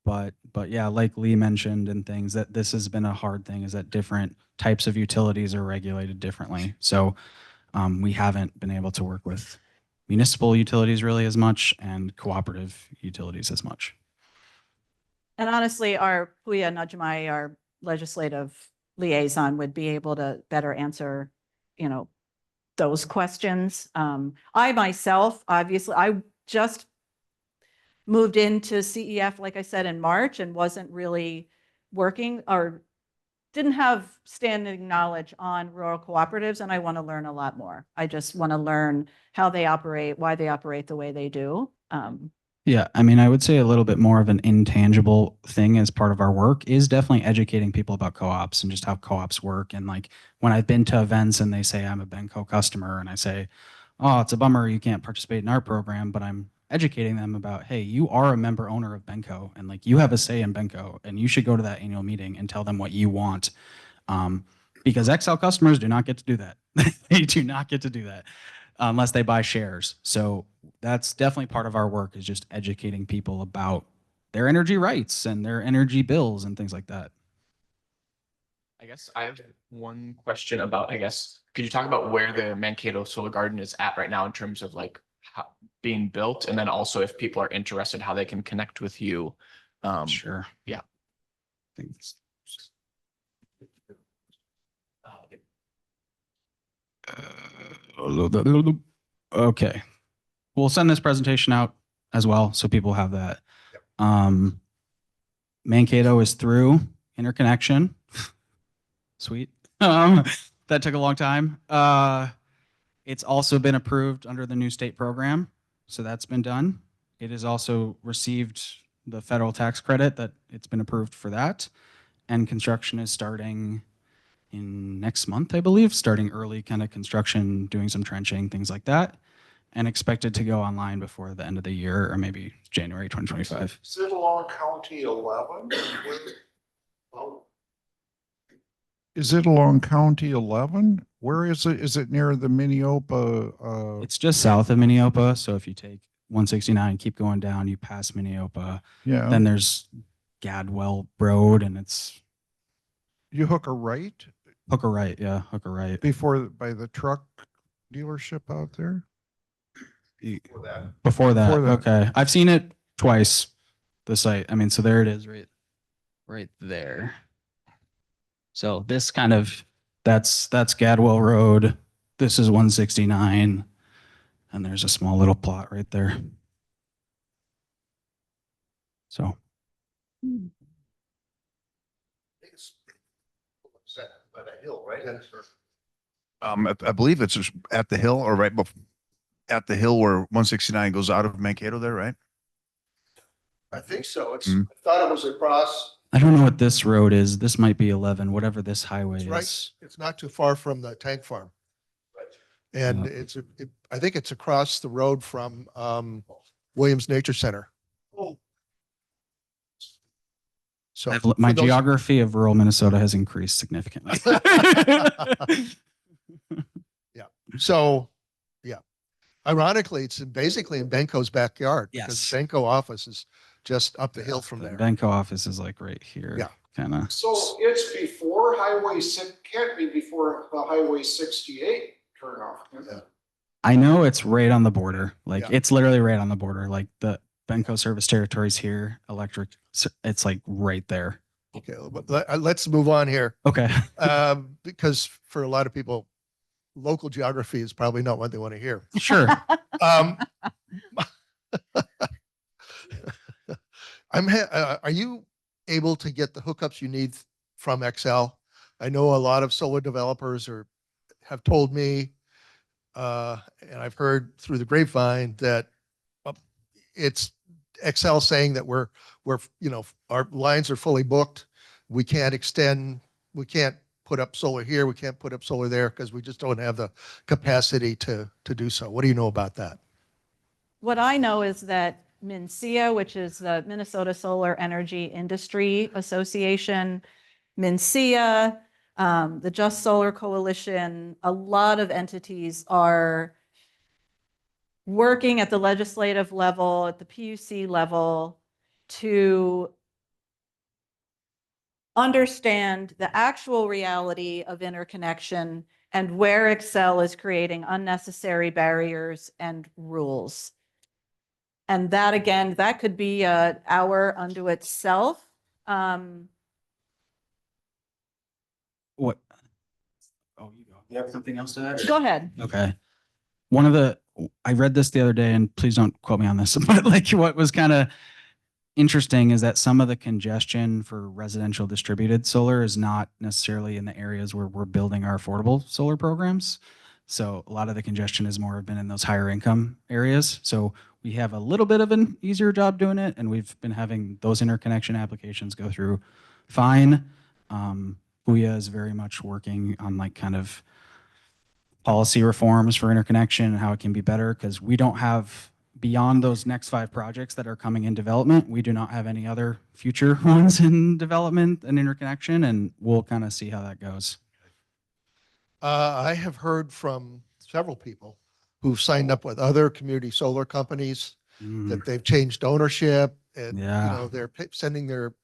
Speaker 2: But yeah, like Lee mentioned and things, that this has been a hard thing, is that different types of utilities are regulated differently. So we haven't been able to work with municipal utilities really as much and cooperative utilities as much.
Speaker 3: And honestly, our Puya Najmai, our legislative liaison, would be able to better answer, those questions. I myself, obviously, I just moved into CEF, like I said, in March and wasn't really working or didn't have standing knowledge on rural cooperatives, and I want to learn a lot more. I just want to learn how they operate, why they operate the way they do.
Speaker 2: Yeah, I mean, I would say a little bit more of an intangible thing as part of our work is definitely educating people about co-ops and just how co-ops work. And like when I've been to events and they say I'm a Benco customer and I say, oh, it's a bummer you can't participate in our program, but I'm educating them about, hey, you are a member owner of Benco and like you have a say in Benco and you should go to that annual meeting and tell them what you want. Because XL customers do not get to do that. They do not get to do that unless they buy shares. So that's definitely part of our work is just educating people about their energy rights and their energy bills and things like that.
Speaker 5: I guess I have one question about, I guess, could you talk about where the Mankato Solar Garden is at right now in terms of like how, being built? And then also if people are interested, how they can connect with you.
Speaker 2: Sure.
Speaker 5: Yeah.
Speaker 2: Thanks. Okay. We'll send this presentation out as well so people have that. Mankato is through interconnection. Sweet. That took a long time. It's also been approved under the new state program. So that's been done. It has also received the federal tax credit that it's been approved for that. And construction is starting in next month, I believe, starting early kind of construction, doing some trenching, things like that, and expected to go online before the end of the year or maybe January 2025.
Speaker 1: Is it along County 11?
Speaker 4: Is it along County 11? Where is it? Is it near the Minneopa?
Speaker 2: It's just south of Minneopa. So if you take 169, keep going down, you pass Minneopa.
Speaker 4: Yeah.
Speaker 2: Then there's Gadwell Road and it's
Speaker 4: You hook a right
Speaker 2: Hooker Right. Yeah, Hooker Right.
Speaker 4: before by the truck dealership out there.
Speaker 2: Before that.
Speaker 4: Before that.
Speaker 2: Okay. I've seen it twice, the site. I mean, so there it is right there. So this kind of, that's Gadwell Road. This is 169. And there's a small little plot right there. So.
Speaker 1: By the hill, right?
Speaker 6: I believe it's just at the hill or right before, at the hill where 169 goes out of Mankato there, right?
Speaker 1: I think so. It's,
Speaker 6: Mm.
Speaker 1: I thought it was across,
Speaker 2: I don't know what this road is. This might be 11, whatever this highway
Speaker 10: It's
Speaker 2: is.
Speaker 10: right. It's not too far from the tank farm. And
Speaker 2: Yeah.
Speaker 10: I think it's across the road from Williams Nature Center. So
Speaker 2: My
Speaker 10: for those-
Speaker 2: geography of rural Minnesota has increased significantly.
Speaker 10: Yeah. So, yeah. Ironically, it's basically in Benco's backyard. Because
Speaker 2: Yes.
Speaker 10: Benco office is just up the hill from
Speaker 2: The
Speaker 10: there.
Speaker 2: Benco office is like right here.
Speaker 10: Yeah.
Speaker 2: Kind of.
Speaker 11: So it's before Highway 6, can't be before the Highway 68 turnoff.
Speaker 10: Yeah.
Speaker 2: I know it's right on the border. Like
Speaker 10: Yeah.
Speaker 2: it's literally right on the border. Like the Benco service territories here, electric, it's like right there.
Speaker 10: Okay, but let's move on here.
Speaker 2: Okay.
Speaker 10: Because for a lot of people, local geography is probably not what they want to hear.
Speaker 2: Sure.
Speaker 10: Um, are you able to get the hookups you need from XL? I know a lot of solar developers have told me, and I've heard through the grapevine that it's XL saying that we're, our lines are fully booked. We can't extend, we can't put up solar here. We can't put up solar there because we just don't have the capacity to do so. What do you know about that?
Speaker 3: What I know is that MNSEA, which is the Minnesota Solar Energy Industry Association, MNSEA, the Just Solar Coalition, a lot of entities are working at the legislative level, at the PUC level, to understand the actual reality of interconnection and where XL is creating unnecessary barriers and rules. And that, again, that could be an hour unto itself.
Speaker 2: What? Oh, you go. You have something else to add?
Speaker 3: Go ahead.
Speaker 2: Okay. I read this the other day, and please don't quote me on this, but like what was kind of interesting is that some of the congestion for residential distributed solar is not necessarily in the areas where we're building our affordable solar programs. So a lot of the congestion has more been in those higher income areas. So we have a little bit of an easier job doing it, and we've been having those interconnection applications go through fine. Booyah is very much working on like kind of policy reforms for interconnection and how it can be better, because we don't have, beyond those next 5 projects that are coming in development, we do not have any other future ones in development and interconnection, and we'll kind of see how that goes.
Speaker 10: I have heard from several people who've signed up with other community solar companies that they've changed ownership and,
Speaker 2: Yeah.
Speaker 10: they're sending and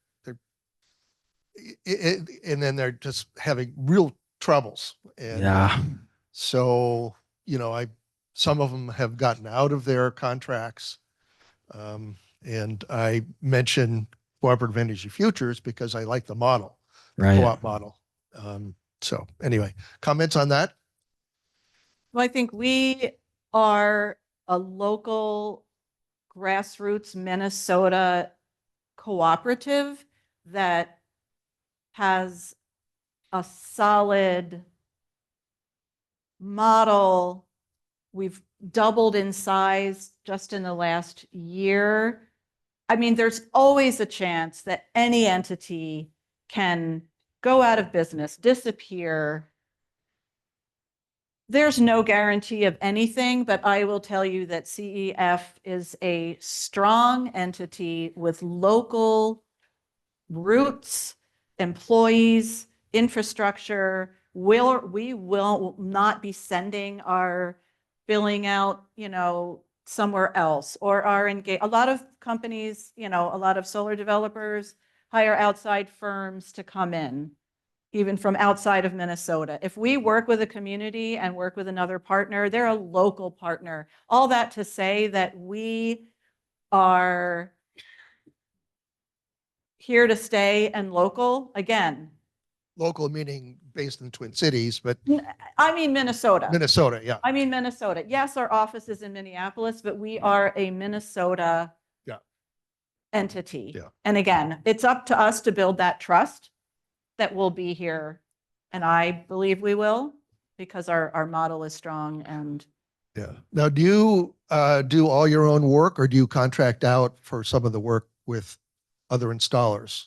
Speaker 10: then they're just having real troubles. And
Speaker 2: Yeah.
Speaker 10: so, some of them have gotten out of their contracts. And I mentioned Cooperative Energy Futures because I like the model, the
Speaker 2: Right.
Speaker 10: co-op model. So anyway, comments on that?
Speaker 3: Well, I think we are a local grassroots Minnesota cooperative that has a solid model. We've doubled in size just in the last year. I mean, there's always a chance that any entity can go out of business, disappear. There's no guarantee of anything, but I will tell you that CEF is a strong entity with local roots, employees, infrastructure. We will not be sending our billing out, somewhere else, or are engaged. A lot of companies, a lot of solar developers hire outside firms to come in, even from outside of Minnesota. If we work with a community and work with another partner, they're a local partner. All that to say that we are here to stay and local. Again,
Speaker 10: Local meaning based in Twin Cities, but
Speaker 3: I mean Minnesota.
Speaker 10: Minnesota, yeah.
Speaker 3: I mean Minnesota. Yes, our office is in Minneapolis, but we are a Minnesota entity.
Speaker 10: Yeah.
Speaker 3: And again, it's up to us to build that trust that we'll be here. And I believe we will, because our model is strong. And
Speaker 10: Yeah. Now, do you do all your own work, or do you contract out for some of the work with other installers?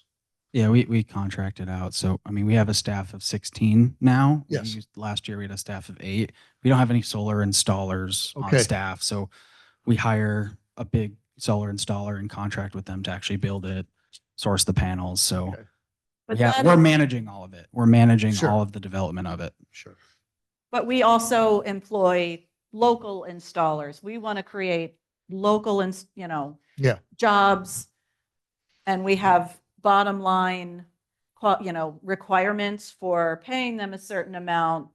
Speaker 2: Yeah, we contracted out. So, I mean, we have a staff of 16 now.
Speaker 10: Yes.
Speaker 2: Last year we had a staff of 8. We don't have any solar installers on
Speaker 10: Okay.
Speaker 2: staff. So we hire a big solar installer and contract with them to actually build it, source the panels. So
Speaker 10: Okay.
Speaker 3: but
Speaker 2: yeah,
Speaker 3: that
Speaker 2: we're
Speaker 3: is-
Speaker 2: managing all of it. We're managing
Speaker 10: Sure.
Speaker 2: all of the development of it.
Speaker 10: Sure.
Speaker 3: But we also employ local installers. We want to create local,
Speaker 10: Yeah.
Speaker 3: jobs. And we have bottom line, requirements for paying them a certain amount,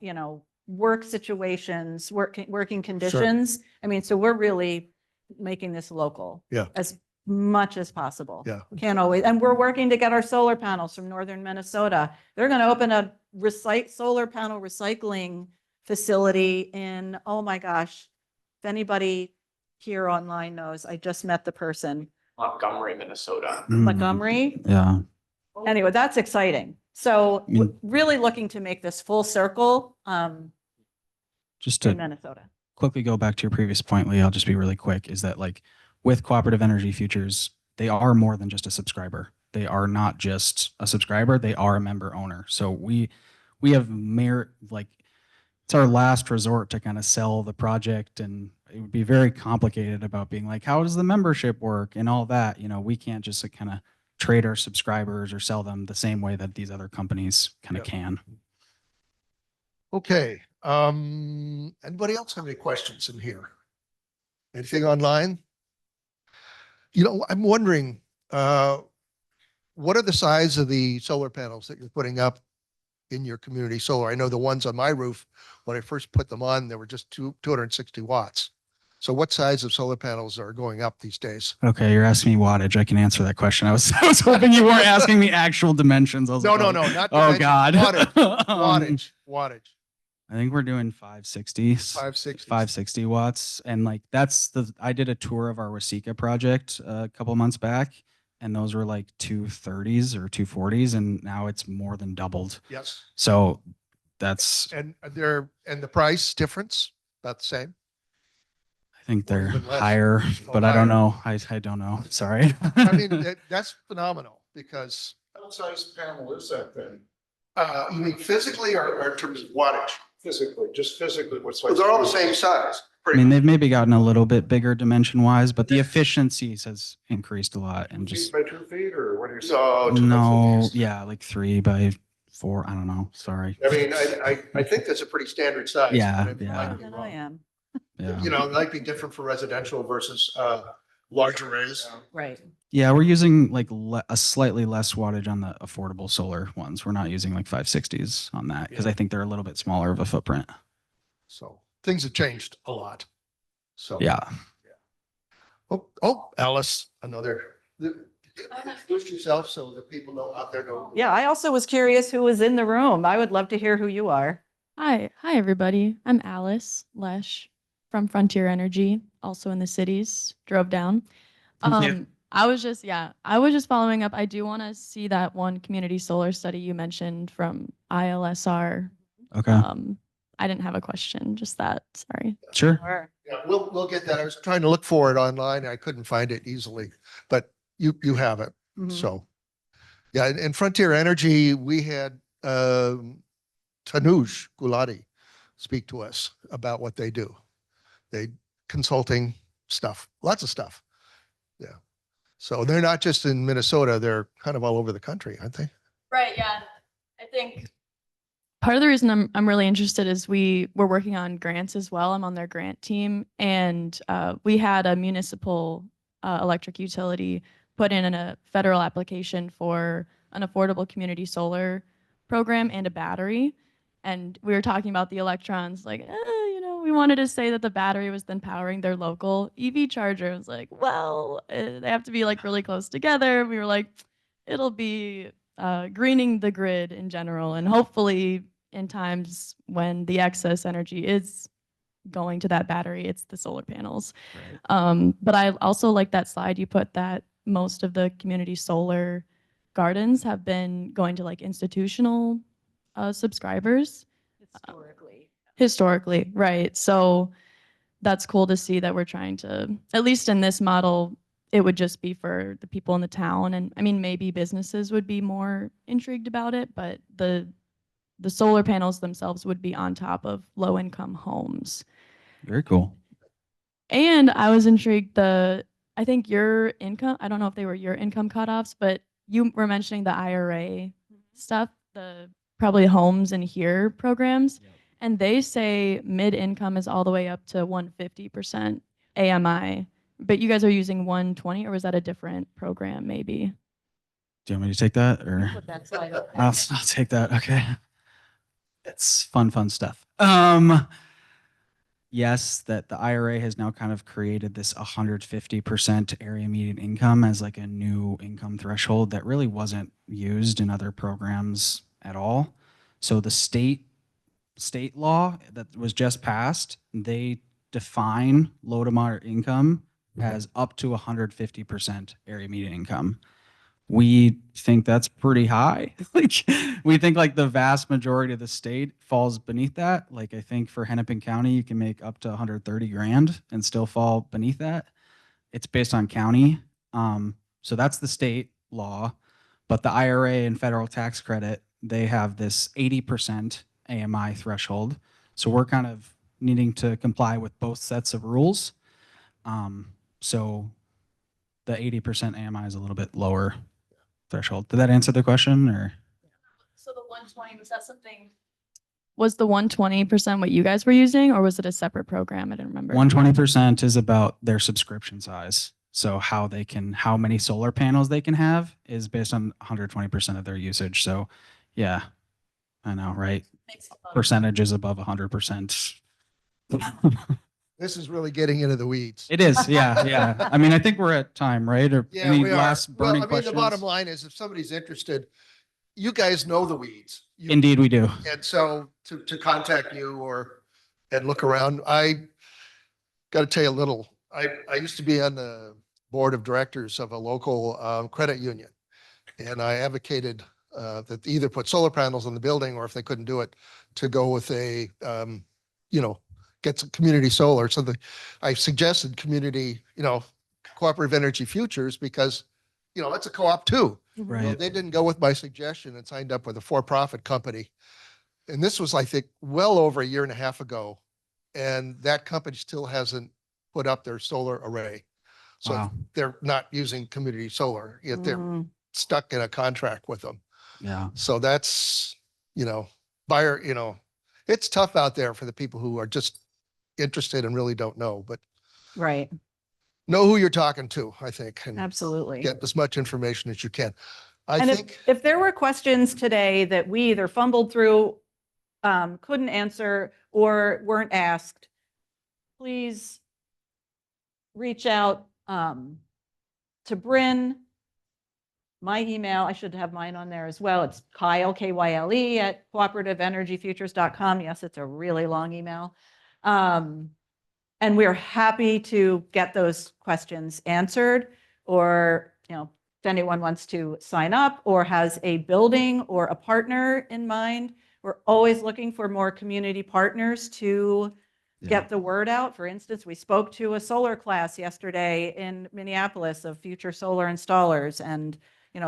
Speaker 3: work situations, working conditions. I mean, so we're really making this local.
Speaker 10: Yeah.
Speaker 3: As much as possible.
Speaker 10: Yeah.
Speaker 3: Can't always, and we're working to get our solar panels from northern Minnesota. They're going to open a solar panel recycling facility in, oh my gosh, if anybody here online knows, I just met the person.
Speaker 5: Montgomery, Minnesota.
Speaker 3: Montgomery.
Speaker 2: Yeah.
Speaker 3: Anyway, that's exciting. So
Speaker 2: I mean-
Speaker 3: really looking to make this full circle
Speaker 2: Just
Speaker 3: in
Speaker 2: to
Speaker 3: Minnesota.
Speaker 2: quickly go back to your previous point, Lee, I'll just be really quick, is that like with Cooperative Energy Futures, they are more than just a subscriber. They are not just a subscriber, they are a member owner. So we have it's our last resort to kind of sell the project, and it would be very complicated about being like, how does the membership work and all that? We can't just kind of trade our subscribers or sell them the same way that these other companies kind of can.
Speaker 10: Okay. Anybody else have any questions in here? Anything online? I'm wondering, what are the size of the solar panels that you're putting up in your community solar? I know the ones on my roof, when I first put them on, they were just 260 watts. So what size of solar panels are going up these days?
Speaker 2: Okay, you're asking me wattage. I can answer that question. I was hoping you weren't asking me actual dimensions. I was
Speaker 10: No,
Speaker 2: like,
Speaker 10: not
Speaker 2: oh
Speaker 10: dimensions,
Speaker 2: God.
Speaker 10: wattage.
Speaker 2: I think we're doing 560. 560 watts. And like I did a tour of our Wasika project a couple months back, and those were like 230s or 240s, and now it's more than doubled.
Speaker 10: Yes.
Speaker 2: So that's,
Speaker 10: And the price difference, about the same?
Speaker 2: I think
Speaker 10: Or
Speaker 2: they're
Speaker 10: even less.
Speaker 2: higher,
Speaker 10: Oh,
Speaker 2: but I don't
Speaker 10: higher.
Speaker 2: know. I don't know. Sorry.
Speaker 10: I mean, that's phenomenal because,
Speaker 11: What size panel is that then?
Speaker 1: You mean physically or in terms of wattage?
Speaker 11: Physically, just physically, what size?
Speaker 1: Well, they're all the same size.
Speaker 2: I mean, they've maybe gotten a little bit bigger dimension wise, but the efficiencies has increased a lot and
Speaker 11: 2
Speaker 2: just,
Speaker 11: feet by 2 feet, or what are you saying?
Speaker 1: So,
Speaker 2: no, yeah, like 3 by 4. I don't know. Sorry.
Speaker 1: I mean, I think that's a pretty standard size.
Speaker 2: Yeah,
Speaker 1: but it
Speaker 2: yeah.
Speaker 1: might be
Speaker 3: Than I
Speaker 1: wrong.
Speaker 3: am.
Speaker 2: Yeah.
Speaker 1: You know, it might be different for residential versus large arrays.
Speaker 3: Right.
Speaker 2: Yeah, we're using like a slightly less wattage on the affordable solar ones. We're not using like 560s on that because I think they're a little bit smaller of a footprint.
Speaker 10: so things have changed a lot. So.
Speaker 2: Yeah.
Speaker 10: Oh, Alice, another. Introduce yourself so that people know out there know.
Speaker 3: Yeah, I also was curious who was in the room. I would love to hear who you are.
Speaker 9: Hi, everybody. I'm Alice Lesh from Frontier Energy, also in the cities. Drove down. I was just following up. I do want to see that one community solar study you mentioned from ILSR.
Speaker 2: Okay.
Speaker 9: I didn't have a question, just that. Sorry.
Speaker 2: Sure.
Speaker 10: Yeah, we'll get that. I was trying to look for it online. I couldn't find it easily, but you have it.
Speaker 3: Mhm.
Speaker 10: So, yeah, in Frontier Energy, we had Tanuj Gulati speak to us about what they do. They consulting stuff, lots of stuff. Yeah. So they're not just in Minnesota, they're kind of all over the country, aren't they?
Speaker 9: Right. Yeah. I think part of the reason I'm really interested is we're working on grants as well. I'm on their grant team, and we had a municipal electric utility put in a federal application for an affordable community solar program and a battery. And we were talking about the electrons, like, we wanted to say that the battery was then powering their local EV charger. It was like, well, they have to be like really close together. We were like, it'll be greening the grid in general, and hopefully in times when the excess energy is going to that battery, it's the solar panels.
Speaker 2: Right.
Speaker 9: But I also like that slide you put that most of the community solar gardens have been going to like institutional subscribers. Historically, right. So that's cool to see that we're trying to, at least in this model, it would just be for the people in the town. And I mean, maybe businesses would be more intrigued about it, but the solar panels themselves would be on top of low income homes.
Speaker 2: Very cool.
Speaker 9: And I was intrigued, I think your income, I don't know if they were your income cutoffs, but you were mentioning the IRA stuff, the probably homes and here programs.
Speaker 2: Yep.
Speaker 9: And they say mid-income is all the way up to 150% AMI, but you guys are using 120, or was that a different program maybe?
Speaker 2: Do you want me to take that or?
Speaker 3: Put that slide up.
Speaker 2: I'll take that. Okay. It's fun stuff. Yes, that the IRA has now kind of created this 150% area median income as like a new income threshold that really wasn't used in other programs at all. So the state law that was just passed, they define low to moderate income as up to 150% area median income. We think that's pretty high. Like, we think like the vast majority of the state falls beneath that. Like, I think for Hennepin County, you can make up to 130 grand and still fall beneath that. It's based on county. So that's the state law, but the IRA and federal tax credit, they have this 80% AMI threshold. So we're kind of needing to comply with both sets of rules. So the 80% AMI is a little bit lower threshold. Did that answer the question or?
Speaker 9: So the 120, was that something? Was the 120% what you guys were using, or was it a separate program? I didn't remember.
Speaker 2: 120% is about their subscription size. So how many solar panels they can have is based on 120% of their usage. So yeah, I know, right? Percentages above 100%.
Speaker 10: This is really getting into the weeds.
Speaker 2: It is, yeah. I mean, I think we're at time, right? Or
Speaker 10: Yeah,
Speaker 2: any
Speaker 10: we are.
Speaker 2: last
Speaker 10: Well,
Speaker 2: burning
Speaker 10: I mean,
Speaker 2: questions?
Speaker 10: the bottom line is if somebody's interested, you guys know the weeds.
Speaker 2: Indeed, we do.
Speaker 10: And so to contact you and look around, I got to tell you a little, I used to be on the board of directors of a local credit union. And I advocated that they either put solar panels on the building, or if they couldn't do it, to go with a, get some community solar. So I suggested community, Cooperative Energy Futures, because, it's a co-op too.
Speaker 2: Right.
Speaker 10: They didn't go with my suggestion and signed up with a for-profit company. And this was, I think, well over a year and a half ago. And that company still hasn't put up their solar array. So
Speaker 2: Wow.
Speaker 10: they're not using community solar, yet they're stuck in a contract with them.
Speaker 2: Yeah.
Speaker 10: So that's, buyer, it's tough out there for the people who are just interested and really don't know, but
Speaker 3: Right.
Speaker 10: know who you're talking to, I think, and
Speaker 3: Absolutely.
Speaker 10: get as much information as you can.
Speaker 3: And if there were questions today that we either fumbled through, couldn't answer, or weren't asked, please reach out to Bryn. My email, I should have mine on there as well. It's Kyle, Kyle, at cooperativeenergyfutures.com. Yes, it's a really long email. And we're happy to get those questions answered, or, if anyone wants to sign up or has a building or a partner in mind, we're always looking for more community partners to get the word out. For instance, we spoke to a solar class yesterday in Minneapolis of future solar installers. And,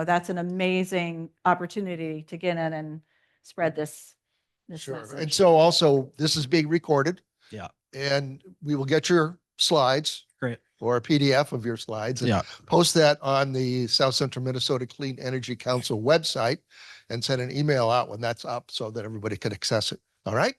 Speaker 3: that's an amazing opportunity to get in and spread this
Speaker 10: Sure.
Speaker 3: message.
Speaker 10: And so also, this is being recorded.
Speaker 2: Yeah.
Speaker 10: And we will get your slides.
Speaker 2: Great.
Speaker 10: Or a PDF of your slides. And post that on the South Central Minnesota Clean Energy Council website and send an email out when that's up so that everybody can access it. All right?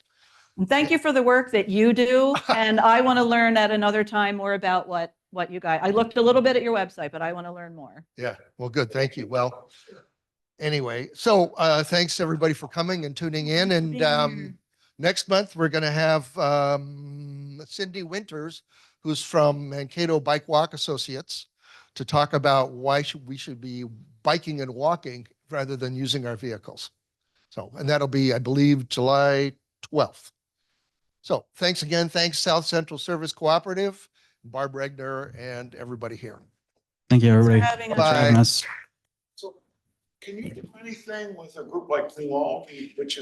Speaker 3: And thank you for the work that you do. And I want to learn at another time more about what you guys, I looked a little bit at your website, but I want to learn more.
Speaker 10: Yeah. Well, good. Thank you. Well, anyway, so thanks everybody for coming and tuning in. And next month, we're going to have Cindy Winters, who's from Mankato Bike Walk Associates, to talk about why we should be biking and walking rather than using our vehicles. So, and that'll be, I believe, July 12th. So thanks again. Thanks, South Central Service Cooperative, Barb Regner, and everybody here.
Speaker 2: Thank you, everybody.
Speaker 3: Thanks for having us.
Speaker 2: Thanks for having us.
Speaker 11: So can you do anything with a group like Milwaukee, which is